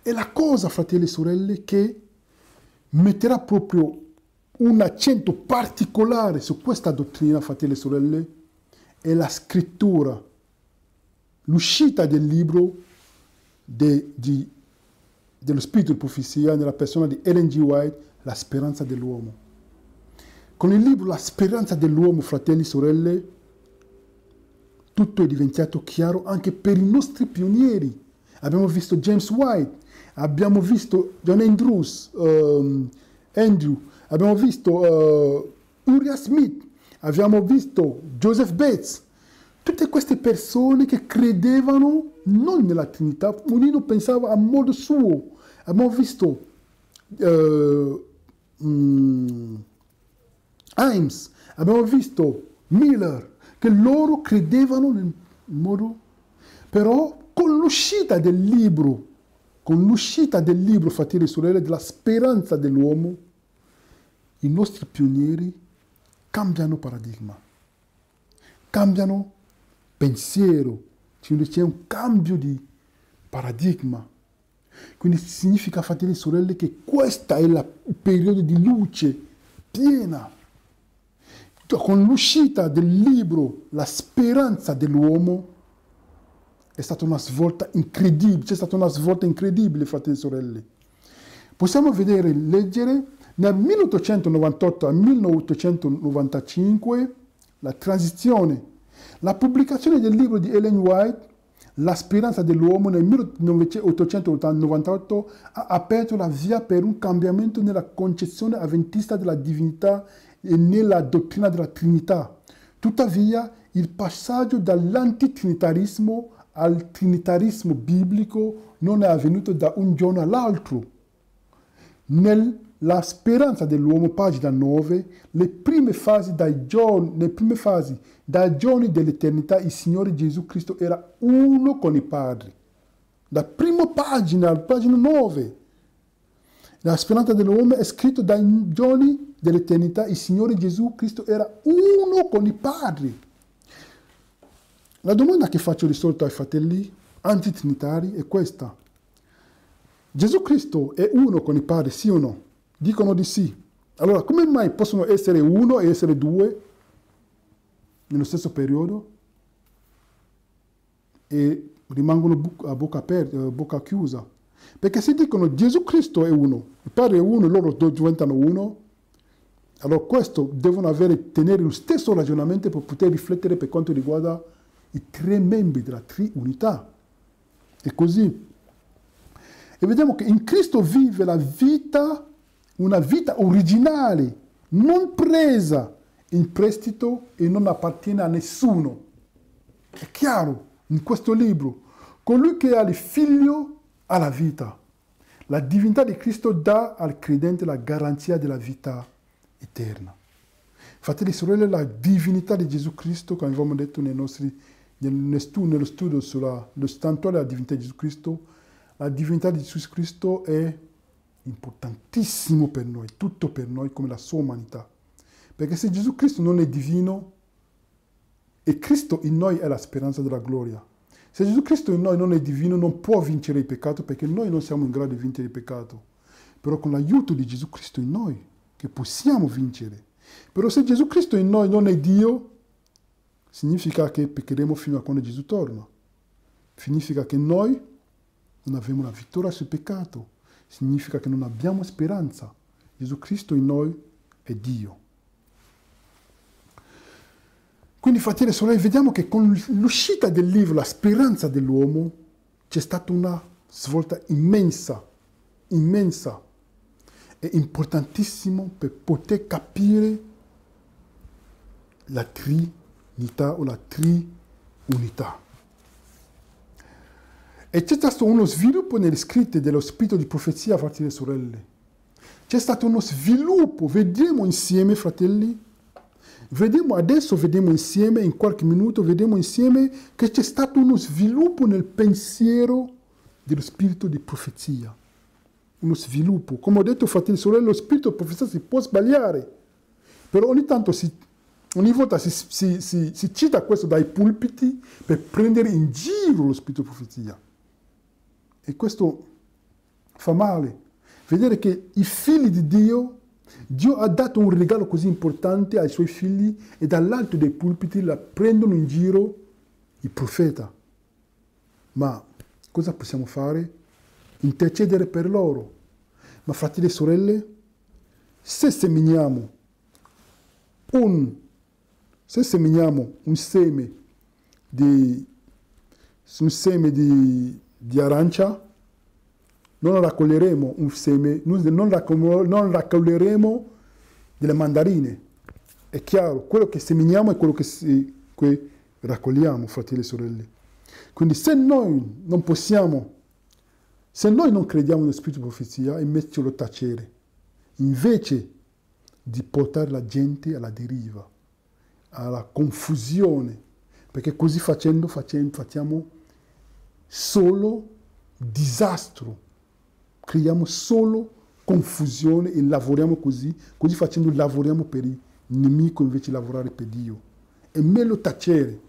E la cosa, fratelli e sorelle, che metterà proprio un accento particolare su questa dottrina, fratelli e sorelle, è la scrittura. L'uscita del libro dello spirito di profezia nella persona di Ellen G. White, La speranza dell'uomo. Con il libro La speranza dell'uomo, fratelli e sorelle, tutto è diventato chiaro anche per i nostri pionieri. Abbiamo visto James White, abbiamo visto John Andrew, abbiamo visto Uriah Smith, abbiamo visto Joseph Bates. Tutte queste persone che credevano non nella Trinità, ognuno pensava a modo suo. Abbiamo visto Himes, abbiamo visto Miller, che loro credevano nel modo. Però con l'uscita del libro, fratelli e sorelle, della speranza dell'uomo, i nostri pionieri cambiano paradigma, cambiano pensiero, quindi c'è un cambio di paradigma. Quindi significa, fratelli e sorelle, che questo è il periodo di luce piena. con l'uscita del libro La speranza dell'uomo è stata una svolta incredibile, c'è stata una svolta incredibile, fratelli e sorelle. Possiamo vedere, leggere, nel 1898 al 1895, la transizione, la pubblicazione del libro di Ellen White, La speranza dell'uomo, nel 1898 ha aperto la via per un cambiamento nella concezione avventista della divinità e nella dottrina della Trinità. Tuttavia, il passaggio dall'antitrinitarismo al trinitarismo biblico non è avvenuto da un giorno all'altro. Nella speranza dell'uomo, pagina 9, le prime fasi dai giorni dell'eternità, il Signore Gesù Cristo era uno con il Padre. La prima pagina 9. La speranza dell'uomo è scritto dai giorni dell'eternità, il Signore Gesù Cristo era uno con il Padre. La domanda che faccio di solito ai fratelli antitrinitari è questa. Gesù Cristo è uno con il Padre, sì o no? Dicono di sì. Allora, come mai possono essere uno e essere due nello stesso periodo e rimangono a bocca aperta, bocca chiusa? Perché se dicono Gesù Cristo è uno, il Padre è uno, loro diventano uno, allora questo devono tenere lo stesso ragionamento per poter riflettere per quanto riguarda i tre membri della triunità. E così. E vediamo che in Cristo vive una vita originale, non presa in prestito e non appartiene a nessuno. È chiaro in questo libro. Colui che ha il figlio ha la vita. La divinità di Cristo dà al credente la garanzia della vita eterna. Fratelli e sorelle, la divinità di Gesù Cristo, come abbiamo detto nello studio sullo santuario della divinità di Gesù Cristo, la divinità di Gesù Cristo è importantissimo per noi, tutto per noi, come la sua umanità. Perché se Gesù Cristo non è divino, e Cristo in noi è la speranza della gloria. Se Gesù Cristo in noi non è divino, non può vincere il peccato, perché noi non siamo in grado di vincere il peccato. Però con l'aiuto di Gesù Cristo in noi, che possiamo vincere. Però se Gesù Cristo in noi non è Dio, significa che peccheremo fino a quando Gesù torna. Significa che noi non abbiamo la vittoria sul peccato. Significa che non abbiamo speranza. Gesù Cristo in noi è Dio. Quindi, fratelli e sorelle, vediamo che con l'uscita del libro La speranza dell'uomo c'è stata una svolta immensa, immensa e importantissima per poter capire la Trinità o la triunità. E c'è stato uno sviluppo nelle scritte dello spirito di profezia, fratelli e sorelle. C'è stato uno sviluppo, vediamo insieme, fratelli, vediamo insieme, in qualche minuto, vediamo insieme che c'è stato uno sviluppo nel pensiero dello spirito di profezia. Uno sviluppo. Come ho detto, fratelli e sorelle, lo spirito di profezia si può sbagliare, però ogni volta si cita questo dai pulpiti per prendere in giro lo spirito di profezia. E questo fa male. Vedere che i figli di Dio ha dato un regalo così importante ai suoi figli e dall'alto dei pulpiti la prendono in giro il profeta. Ma cosa possiamo fare? Intercedere per loro. Ma fratelli e sorelle, se seminiamo un seme di arancia, non raccoglieremo non raccoglieremo delle mandarine. È chiaro, quello che seminiamo è quello che raccogliamo, fratelli e sorelle. Quindi se noi non crediamo nello spirito di profezia, invece lo tacere, invece di portare la gente alla deriva, alla confusione, perché così facciamo solo disastro. Creiamo solo confusione e lavoriamo così facendo lavoriamo per il nemico invece di lavorare per Dio. È meglio tacere.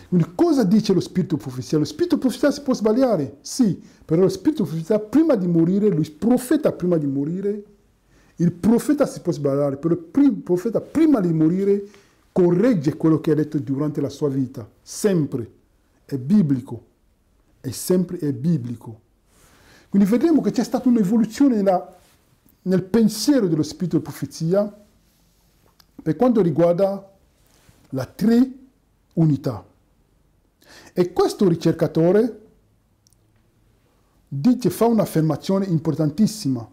Quindi cosa dice lo spirito di profezia? Lo spirito di profezia si può sbagliare, sì, però lo spirito di profezia prima di morire, lui profeta prima di morire, Il profeta si può sbagliare, però il profeta prima di morire corregge quello che ha detto durante la sua vita. Sempre è biblico. E sempre è biblico. Quindi vedremo che c'è stata un'evoluzione nel pensiero dello spirito di profezia per quanto riguarda la triunità. E questo ricercatore fa un'affermazione importantissima.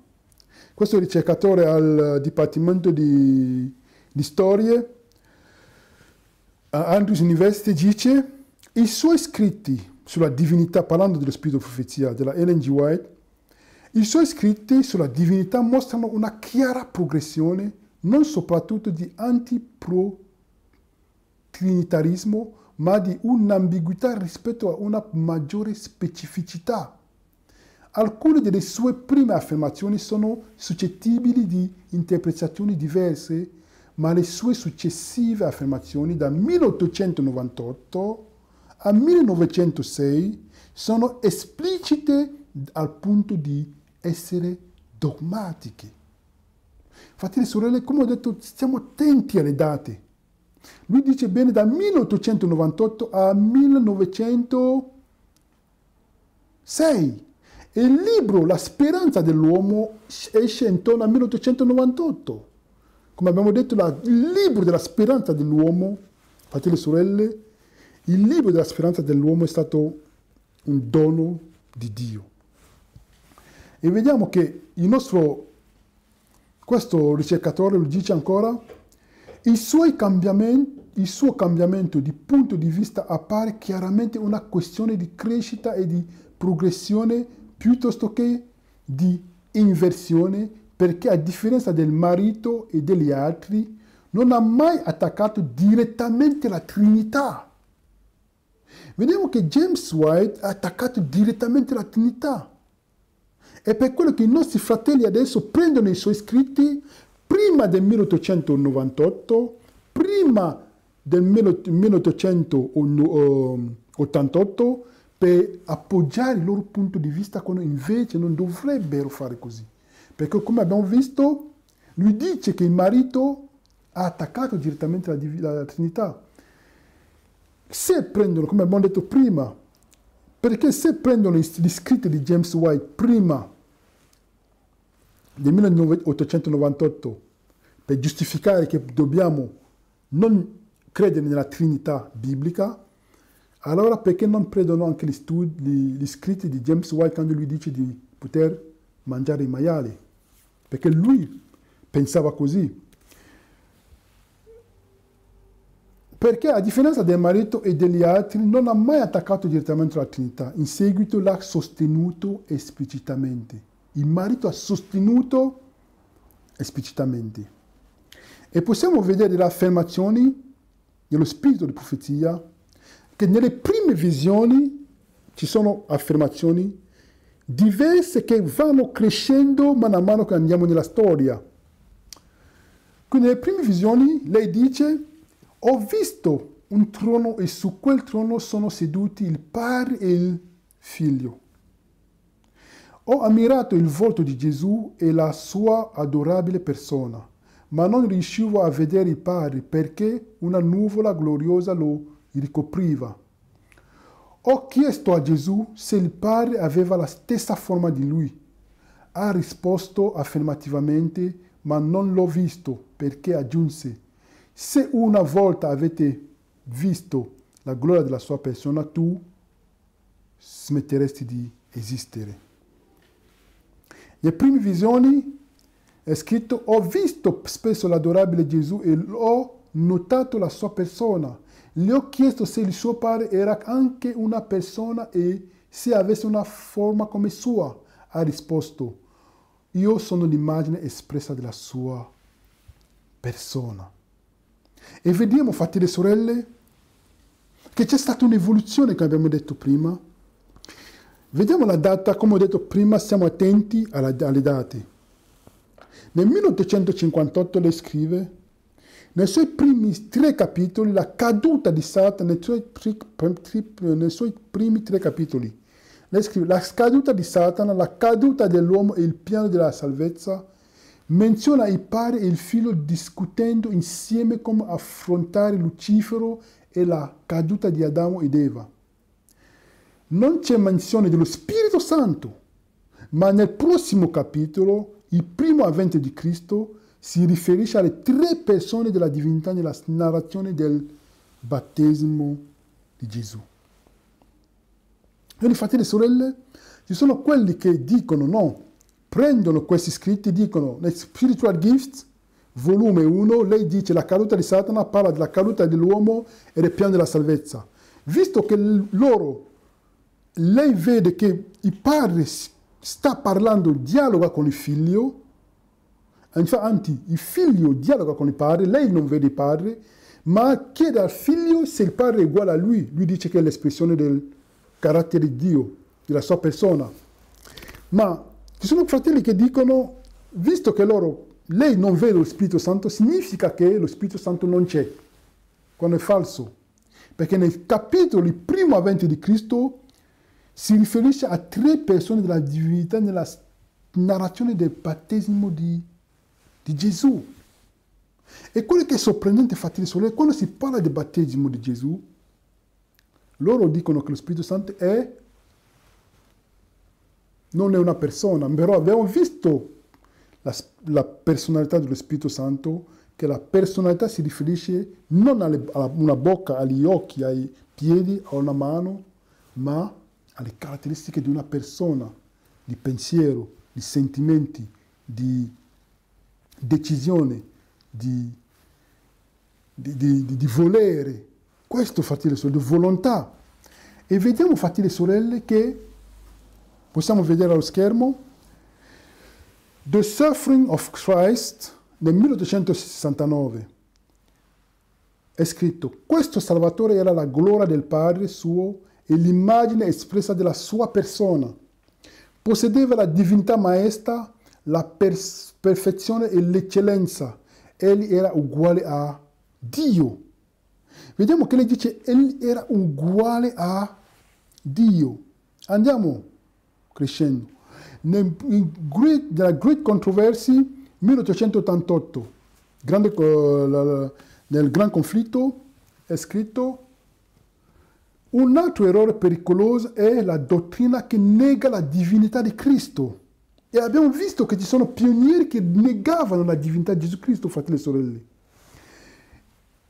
Questo ricercatore al Dipartimento di Storie a Andrews University dice: i suoi scritti sulla divinità, parlando dello spirito di profezia della Ellen G. White, i suoi scritti sulla divinità mostrano una chiara progressione, non soprattutto di antipro-trinitarismo, ma di un'ambiguità rispetto a una maggiore specificità. Alcune delle sue prime affermazioni sono suscettibili di interpretazioni diverse, ma le sue successive affermazioni da 1898 a 1906 sono esplicite al punto di essere dogmatiche. Fratelli e sorelle, come ho detto, stiamo attenti alle date. Lui dice bene da 1898 a 1906. E il libro La speranza dell'uomo esce intorno al 1898. Come abbiamo detto, il libro della speranza dell'uomo, fratelli e sorelle, il libro della speranza dell'uomo è stato un dono di Dio. E vediamo che questo ricercatore lo dice ancora: il suo cambiamento di punto di vista appare chiaramente una questione di crescita e di progressione piuttosto che di inversione, perché a differenza del marito e degli altri non ha mai attaccato direttamente la Trinità. Vediamo che James White ha attaccato direttamente la Trinità. È per quello che i nostri fratelli adesso prendono i suoi scritti prima del 1898, prima del 1888, per appoggiare il loro punto di vista, quando invece non dovrebbero fare così. Perché, come abbiamo visto, lui dice che il marito ha attaccato direttamente la Trinità. Se prendono, come abbiamo detto prima, perché se prendono gli scritti di James White prima del 1898 per giustificare che dobbiamo non credere nella Trinità biblica, allora perché non prendono anche gli scritti di James White quando lui dice di poter mangiare i maiali? Perché lui pensava così. Perché a differenza del marito e degli altri non ha mai attaccato direttamente la Trinità, in seguito l'ha sostenuto esplicitamente. Il marito ha sostenuto esplicitamente. E possiamo vedere le affermazioni dello spirito di profezia, che nelle prime visioni ci sono affermazioni diverse che vanno crescendo man mano che andiamo nella storia. Quindi nelle prime visioni lei dice: ho visto un trono e su quel trono sono seduti il Padre e il Figlio. Ho ammirato il volto di Gesù e la sua adorabile persona, ma non riuscivo a vedere il Padre perché una nuvola gloriosa lo ricopriva. Ho chiesto a Gesù se il Padre aveva la stessa forma di lui. Ha risposto affermativamente, ma non l'ho visto, perché aggiunse: se una volta avete visto la gloria della sua persona, tu smetteresti di esistere. Nelle prime visioni è scritto: ho visto spesso l'adorabile Gesù e ho notato la sua persona. Gli ho chiesto se il suo padre era anche una persona e se avesse una forma come sua. Ha risposto: io sono l'immagine espressa della sua persona. E vediamo, fratelli e sorelle, che c'è stata un'evoluzione, come abbiamo detto prima. Vediamo la data, come ho detto prima, stiamo attenti alle date. Nel 1858 lei scrive: nei suoi primi 3 capitoli, la caduta di Satana, nei suoi primi 3 capitoli, lei scrive: la caduta di Satana, la caduta dell'uomo e il piano della salvezza, menziona il padre e il figlio discutendo insieme come affrontare Lucifero e la caduta di Adamo ed Eva. Non c'è menzione dello Spirito Santo, ma nel prossimo capitolo, il primo avvento di Cristo si riferisce alle 3 persone della divinità nella narrazione del battesimo di Gesù. Quindi, fratelli e sorelle, ci sono quelli che dicono no, prendono questi scritti e dicono nel Spiritual Gifts, volume 1, lei dice la caduta di Satana, parla della caduta dell'uomo e del piano della salvezza. Visto che lei vede che il padre sta parlando, dialoga con il figlio, infatti il figlio dialoga con il padre, lei non vede il padre, ma chiede al figlio se il padre è uguale a lui. Lui dice che è l'espressione del carattere di Dio, della sua persona. Ma ci sono fratelli che dicono, visto che lei non vede lo Spirito Santo, significa che lo Spirito Santo non c'è, quando è falso. Perché nel capitolo, il primo avvento di Cristo, si riferisce a 3 persone della divinità nella narrazione del battesimo di Gesù. E quello che è sorprendente, fratelli e sorelle, quando si parla del battesimo di Gesù, loro dicono che lo Spirito Santo non è una persona, però abbiamo visto la personalità dello Spirito Santo, che la personalità si riferisce non a una bocca, agli occhi, ai piedi, a una mano, ma alle caratteristiche di una persona, di pensiero, di sentimenti, di decisione, di volere. Questo, fratelli e sorelle, di volontà. E vediamo, fratelli e sorelle, che possiamo vedere allo schermo The Suffering of Christ nel 1869. È scritto: questo Salvatore era la gloria del Padre suo e l'immagine espressa della sua persona. Possedeva la divinità maestra, la perfezione e l'eccellenza. Egli era uguale a Dio. Vediamo che lei dice egli era uguale a Dio. Andiamo crescendo. Nella Great Controversy 1888, nel Gran Conflitto, è scritto: un altro errore pericoloso è la dottrina che nega la divinità di Cristo. E abbiamo visto che ci sono pionieri che negavano la divinità di Gesù Cristo, fratelli e sorelle.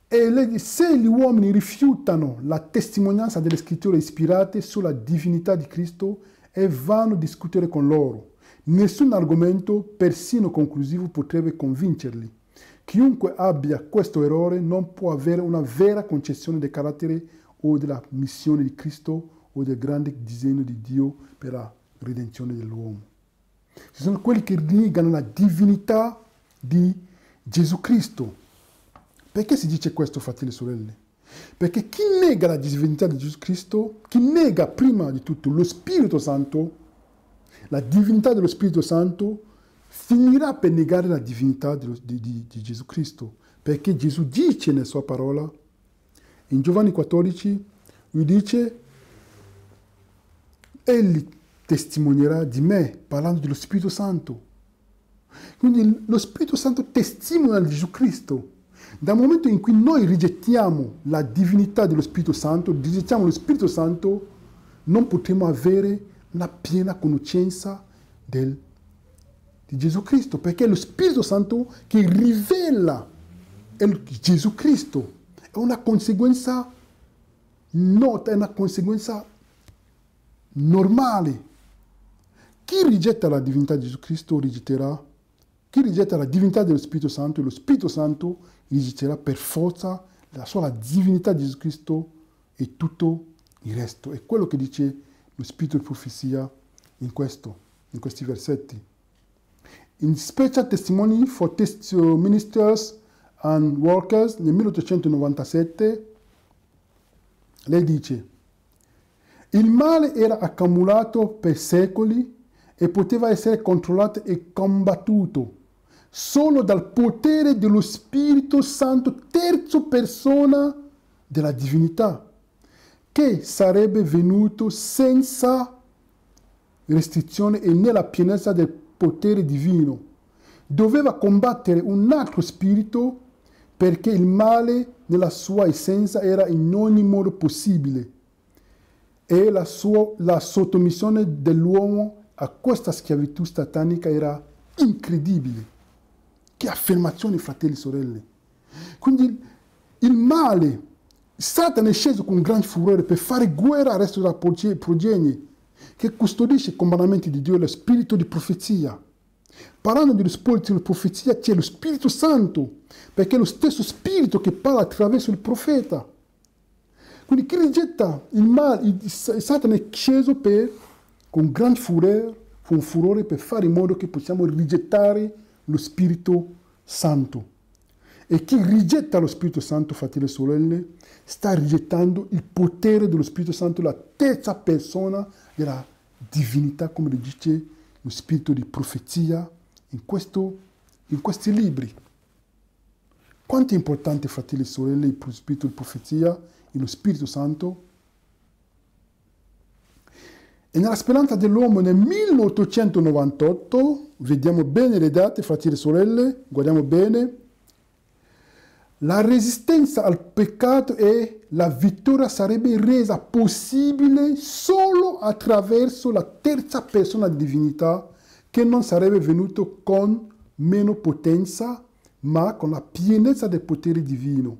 E se gli uomini rifiutano la testimonianza delle scritture ispirate sulla divinità di Cristo, è vano discutere con loro. Nessun argomento, persino conclusivo, potrebbe convincerli. Chiunque abbia questo errore non può avere una vera concezione del carattere o della missione di Cristo o del grande disegno di Dio per la redenzione dell'uomo. Ci sono quelli che negano la divinità di Gesù Cristo. Perché si dice questo, fratelli e sorelle? Perché chi nega la divinità di Gesù Cristo, chi nega prima di tutto lo Spirito Santo, la divinità dello Spirito Santo, finirà per negare la divinità di Gesù Cristo. Perché Gesù dice nella sua parola, in Giovanni 14, lui dice: egli testimonierà di me, parlando dello Spirito Santo. Quindi lo Spirito Santo testimonia di Gesù Cristo. Dal momento in cui noi rigettiamo la divinità dello Spirito Santo, rigettiamo lo Spirito Santo, non potremo avere una piena conoscenza di Gesù Cristo, perché è lo Spirito Santo che rivela Gesù Cristo. È una conseguenza nota, è una conseguenza normale. Chi rigetta la divinità di Gesù Cristo rigetterà. Chi rigetta la divinità dello Spirito Santo, e lo Spirito Santo rigetterà per forza la sola divinità di Gesù Cristo e tutto il resto. È quello che dice lo Spirito di profezia in questi versetti. In Special Testimony for Ministers and Workers nel 1897, lei dice: il male era accumulato per secoli e poteva essere controllato e combattuto solo dal potere dello Spirito Santo, terzo persona della divinità, che sarebbe venuto senza restrizione e nella pienezza del potere divino. doveva combattere un altro spirito perché il male nella sua essenza era in ogni modo possibile e la sottomissione dell'uomo a questa schiavitù satanica era incredibile. Che affermazioni, fratelli e sorelle! Quindi il male, Satana è sceso con gran furore per fare guerra al resto della progenie che custodisce i comandamenti di Dio e lo spirito di profezia. Parlando dello spirito di profezia c'è lo Spirito Santo, perché è lo stesso spirito che parla attraverso il profeta. Quindi chi rigetta il male, Satana è sceso con gran furore per fare in modo che possiamo rigettare lo Spirito Santo. E chi rigetta lo Spirito Santo, fratelli e sorelle, sta rigettando il potere dello Spirito Santo, la terza persona della divinità, come lo dice lo spirito di profezia in questi libri. Quanto è importante, fratelli e sorelle, il spirito di profezia e lo Spirito Santo? E nella speranza dell'uomo nel 1898, vediamo bene le date, fratelli e sorelle, guardiamo bene, la resistenza al peccato e la vittoria sarebbe resa possibile solo attraverso la terza persona di divinità, che non sarebbe venuto con meno potenza, ma con la pienezza del potere divino.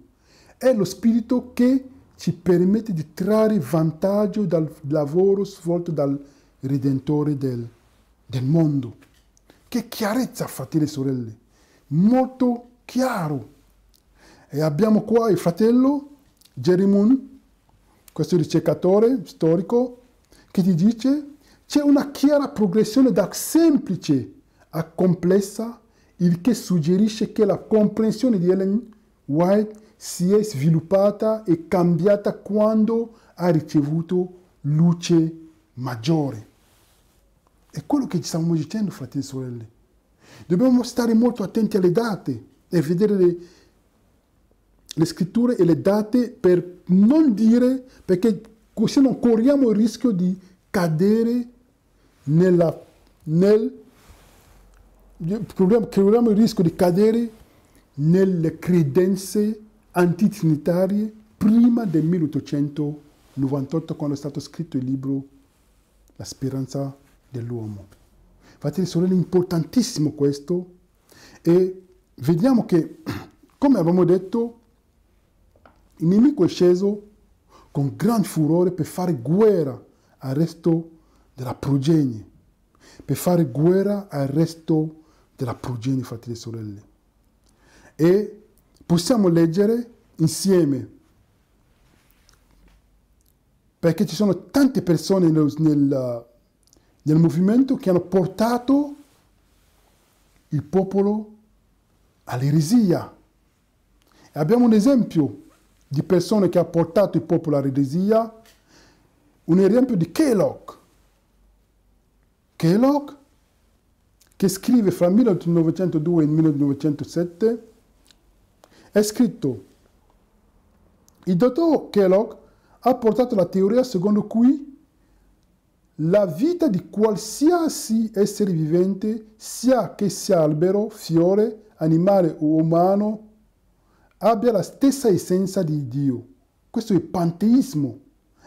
È lo Spirito che ci permette di trarre vantaggio dal lavoro svolto dal Redentore del mondo. Che chiarezza, fratelli e sorelle! Molto chiaro. E abbiamo qua il fratello Jerry, questo ricercatore storico, che ti dice c'è una chiara progressione da semplice a complessa, il che suggerisce che la comprensione di Ellen White si è sviluppata e cambiata quando ha ricevuto luce maggiore. È quello che ci stiamo dicendo, fratelli e sorelle. Dobbiamo stare molto attenti alle date e vedere le scritture e le date per non dire, perché così non corriamo il rischio di cadere corriamo il rischio di cadere nelle credenze antitrinitarie prima del 1898, quando è stato scritto il libro La speranza dell'uomo. Fratelli e sorelle, è importantissimo questo, e vediamo che, come avevamo detto, il nemico è sceso con gran furore per fare guerra al resto della progenie, fratelli e sorelle. E possiamo leggere insieme, perché ci sono tante persone nel movimento che hanno portato il popolo all'eresia. E abbiamo un esempio di persone che ha portato il popolo all'eresia, un esempio di Kellogg. Kellogg, che scrive fra 1902 e 1907, è scritto: il dottor Kellogg ha portato la teoria secondo cui la vita di qualsiasi essere vivente, sia che sia albero, fiore, animale o umano, abbia la stessa essenza di Dio. Questo è il panteismo.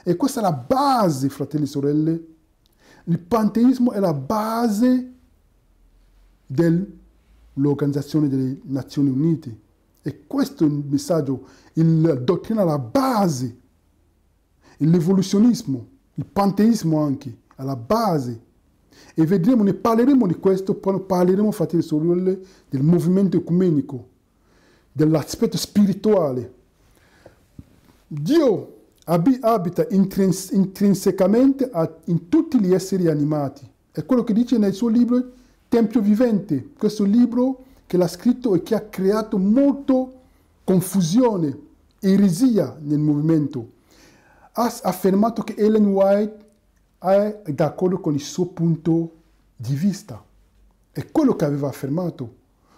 E questa è la base, fratelli e sorelle. Il panteismo è la base dell'Organizzazione delle Nazioni Unite. E questo è il messaggio, la dottrina, la base. L'evoluzionismo, il panteismo anche, alla base. E vedremo, ne parleremo di questo, poi parleremo, fratelli e sorelle, del movimento ecumenico, dell'aspetto spirituale. Dio abita intrinsecamente in tutti gli esseri animati. È quello che dice nel suo libro Tempio Vivente, questo libro che l'ha scritto e che ha creato molto confusione, eresia nel movimento. Ha affermato che Ellen White è d'accordo con il suo punto di vista. È quello che aveva affermato,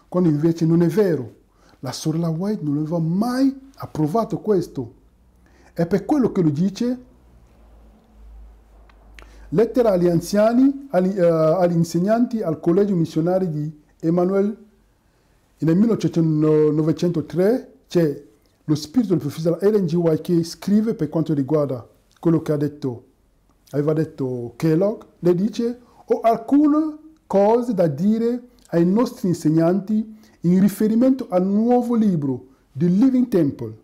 quando invece non è vero. La sorella White non aveva mai approvato questo. È per quello che lo dice: lettera agli anziani, agli insegnanti al collegio missionario di Emmanuel nel 1903 c'è lo spirito del professor Ellen G. White che scrive per quanto riguarda quello che aveva detto Kellogg. Lei dice: ho alcune cose da dire ai nostri insegnanti in riferimento al nuovo libro, The Living Temple.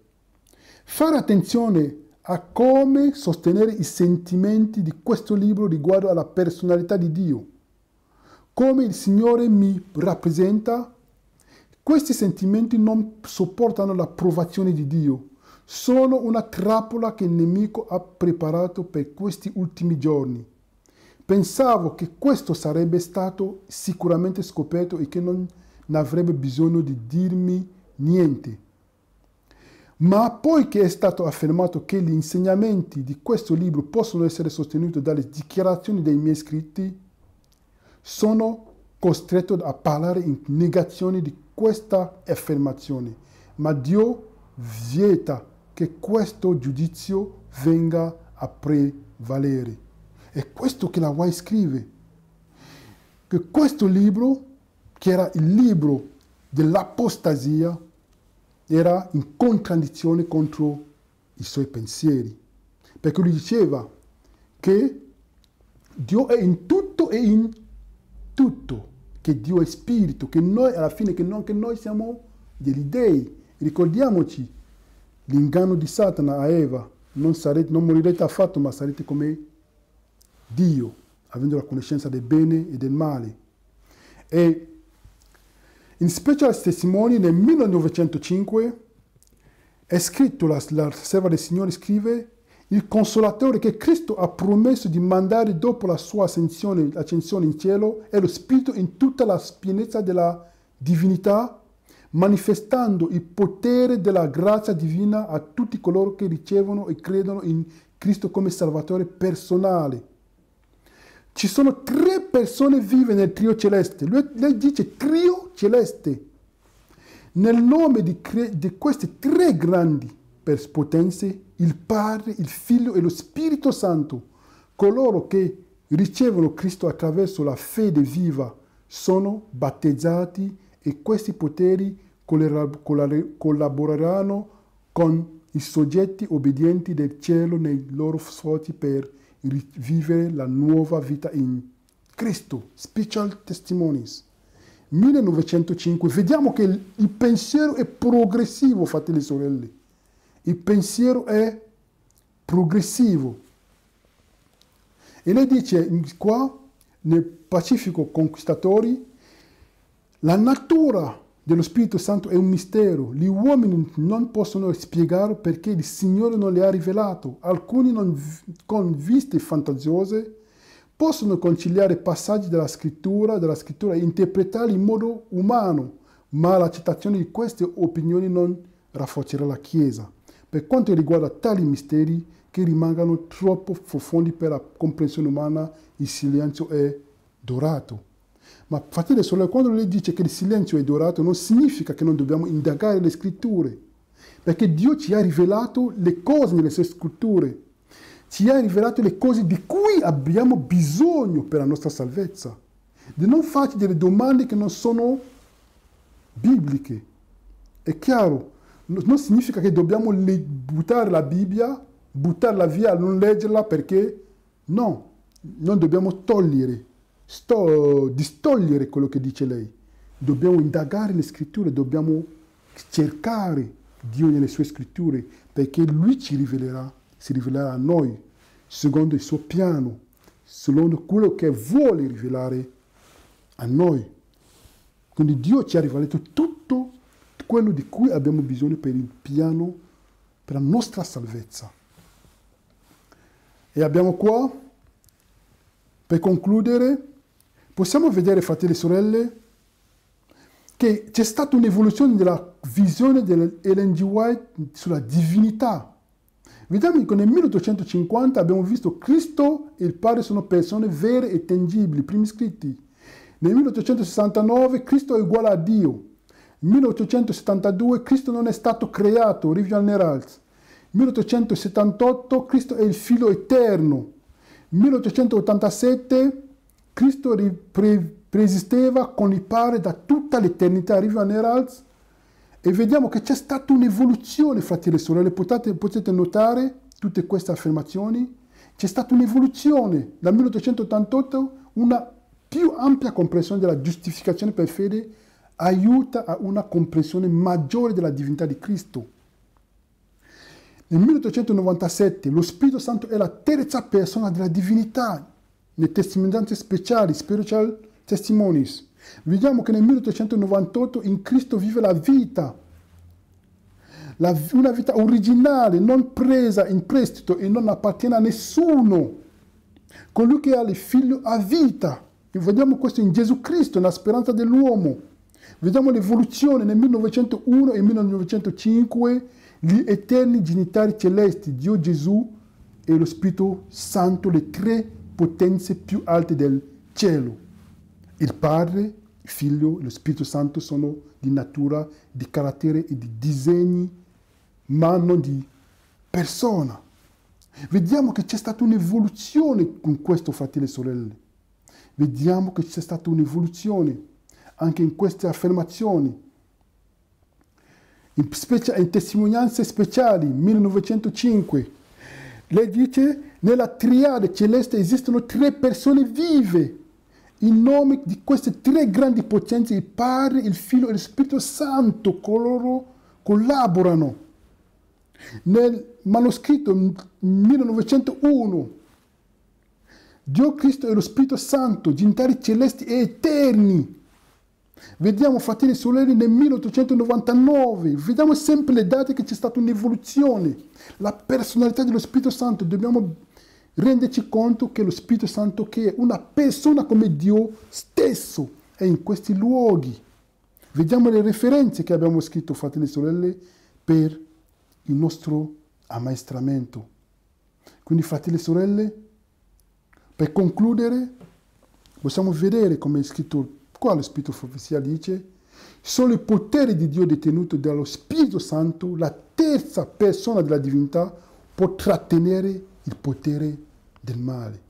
Fare attenzione a come sostenere i sentimenti di questo libro riguardo alla personalità di Dio, come il Signore mi rappresenta. Questi sentimenti non sopportano l'approvazione di Dio, sono una trappola che il nemico ha preparato per questi ultimi giorni. Pensavo che questo sarebbe stato sicuramente scoperto e che non avrebbe bisogno di dirmi niente. Ma poiché è stato affermato che gli insegnamenti di questo libro possono essere sostenuti dalle dichiarazioni dei miei scritti, sono costretto a parlare in negazione di questa affermazione. Ma Dio vieta che questo giudizio venga a prevalere. È questo che la White scrive, che questo libro, che era il libro dell'apostasia, era in contraddizione contro i suoi pensieri, perché lui diceva che Dio è in tutto e in tutto, che Dio è spirito, che noi alla fine che noi siamo degli dei. Ricordiamoci l'inganno di Satana a Eva: non morirete affatto, ma sarete come Dio, avendo la conoscenza del bene e del male. E in Special Testimony nel 1905 è scritto, la serva del Signore scrive: il Consolatore che Cristo ha promesso di mandare dopo la sua ascensione in cielo è lo Spirito in tutta la pienezza della divinità, manifestando il potere della grazia divina a tutti coloro che ricevono e credono in Cristo come Salvatore personale. Ci sono 3 persone vive nel trio celeste. Lei dice trio celeste. Nel nome di queste 3 grandi potenze, il Padre, il Figlio e lo Spirito Santo, coloro che ricevono Cristo attraverso la fede viva, sono battezzati, e questi poteri collaboreranno con i soggetti obbedienti del cielo nei loro sforzi per vivere la nuova vita in Cristo. Special Testimonies 1905. Vediamo che il pensiero è progressivo, fratelli e sorelle. Il pensiero è progressivo. E lei dice qua, nel Pacifico Conquistatori, la natura dello Spirito Santo è un mistero. Gli uomini non possono spiegare perché il Signore non le ha rivelato. Alcuni con viste fantasiose possono conciliare passaggi della scrittura e interpretarli in modo umano, ma l'accettazione di queste opinioni non rafforzerà la Chiesa. Per quanto riguarda tali misteri che rimangano troppo profondi per la comprensione umana, il silenzio è dorato. Ma fratelli e sorelle, quando lei dice che il silenzio è dorato, non significa che non dobbiamo indagare le scritture, perché Dio ci ha rivelato le cose nelle sue scritture, ci ha rivelato le cose di cui abbiamo bisogno per la nostra salvezza. Di non farci delle domande che non sono bibliche. È chiaro, non significa che dobbiamo buttare la Bibbia, buttarla via, non leggerla, perché no, non dobbiamo distogliere quello che dice lei. Dobbiamo indagare le scritture, dobbiamo cercare Dio nelle sue scritture, perché Lui si rivelerà a noi, secondo il suo piano, secondo quello che vuole rivelare a noi. Quindi Dio ci ha rivelato tutto quello di cui abbiamo bisogno per il piano, per la nostra salvezza. E abbiamo qua, per concludere, possiamo vedere, fratelli e sorelle, che c'è stata un'evoluzione della visione di Ellen G. White sulla divinità. Vediamo che nel 1850 abbiamo visto Cristo e il Padre sono persone vere e tangibili, primi scritti. Nel 1869 Cristo è uguale a Dio. Nel 1872 Cristo non è stato creato, Rivian Herald. Nel 1878 Cristo è il Figlio eterno. Nel 1887 Cristo preesisteva con il Padre da tutta l'eternità, arriva Nerals, e vediamo che c'è stata un'evoluzione, fratelli e sorelle, potete notare tutte queste affermazioni, c'è stata un'evoluzione, dal 1888 una più ampia comprensione della giustificazione per fede aiuta a una comprensione maggiore della divinità di Cristo. Nel 1897 lo Spirito Santo è la terza persona della divinità, nelle testimonianze speciali, spiritual testimonies. Vediamo che nel 1898 in Cristo vive la vita, una vita originale, non presa in prestito e non appartiene a nessuno. Colui che ha il figlio ha vita. E vediamo questo in Gesù Cristo, nella speranza dell'uomo. Vediamo l'evoluzione nel 1901 e 1905, gli eterni genitali celesti, Dio Gesù e lo Spirito Santo, le tre potenze più alte del cielo. Il Padre, il Figlio e lo Spirito Santo sono di natura, di carattere e di disegni, ma non di persona. Vediamo che c'è stata un'evoluzione con questo, fratelli e sorelle. Vediamo che c'è stata un'evoluzione anche in queste affermazioni. In testimonianze speciali, 1905, lei dice: nella triade celeste esistono tre persone vive. In nome di queste tre grandi potenze, il Padre, il Figlio e lo Spirito Santo, coloro collaborano. Nel manoscritto 1901, Dio Cristo e lo Spirito Santo, genitali celesti e eterni. Vediamo, fratelli e sorelle, nel 1899, vediamo sempre le date che c'è stata un'evoluzione. La personalità dello Spirito Santo, dobbiamo renderci conto che lo Spirito Santo, che è una persona come Dio stesso, è in questi luoghi. Vediamo le referenze che abbiamo scritto, fratelli e sorelle, per il nostro ammaestramento. Quindi, fratelli e sorelle, per concludere, possiamo vedere come è scritto qua, lo Spirito Profezia dice: solo il potere di Dio detenuto dallo Spirito Santo, la terza persona della divinità, può trattenere il potere del male.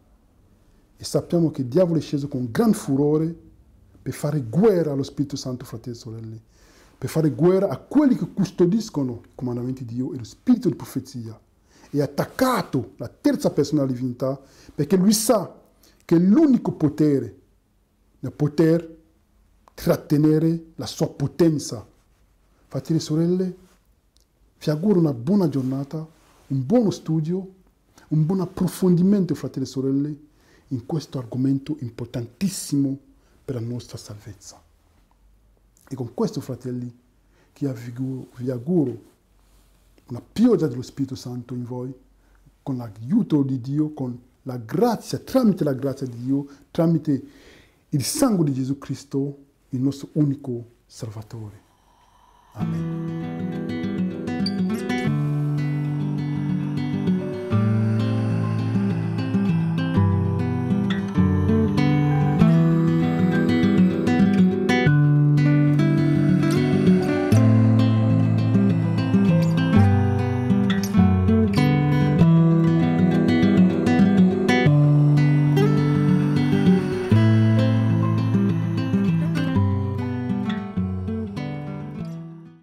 E sappiamo che il diavolo è sceso con gran furore per fare guerra allo Spirito Santo, fratelli e sorelle, per fare guerra a quelli che custodiscono i comandamenti di Dio e lo Spirito di profezia. È attaccato la terza persona della divinità perché lui sa che l'unico potere nel poter trattenere la sua potenza. Fratelli e sorelle, vi auguro una buona giornata, un buono studio, un buon approfondimento, fratelli e sorelle, in questo argomento importantissimo per la nostra salvezza. E con questo, fratelli, che vi auguro una pioggia dello Spirito Santo in voi, con l'aiuto di Dio, con la grazia, tramite la grazia di Dio, tramite il sangue di Gesù Cristo, il nostro unico Salvatore. Amen.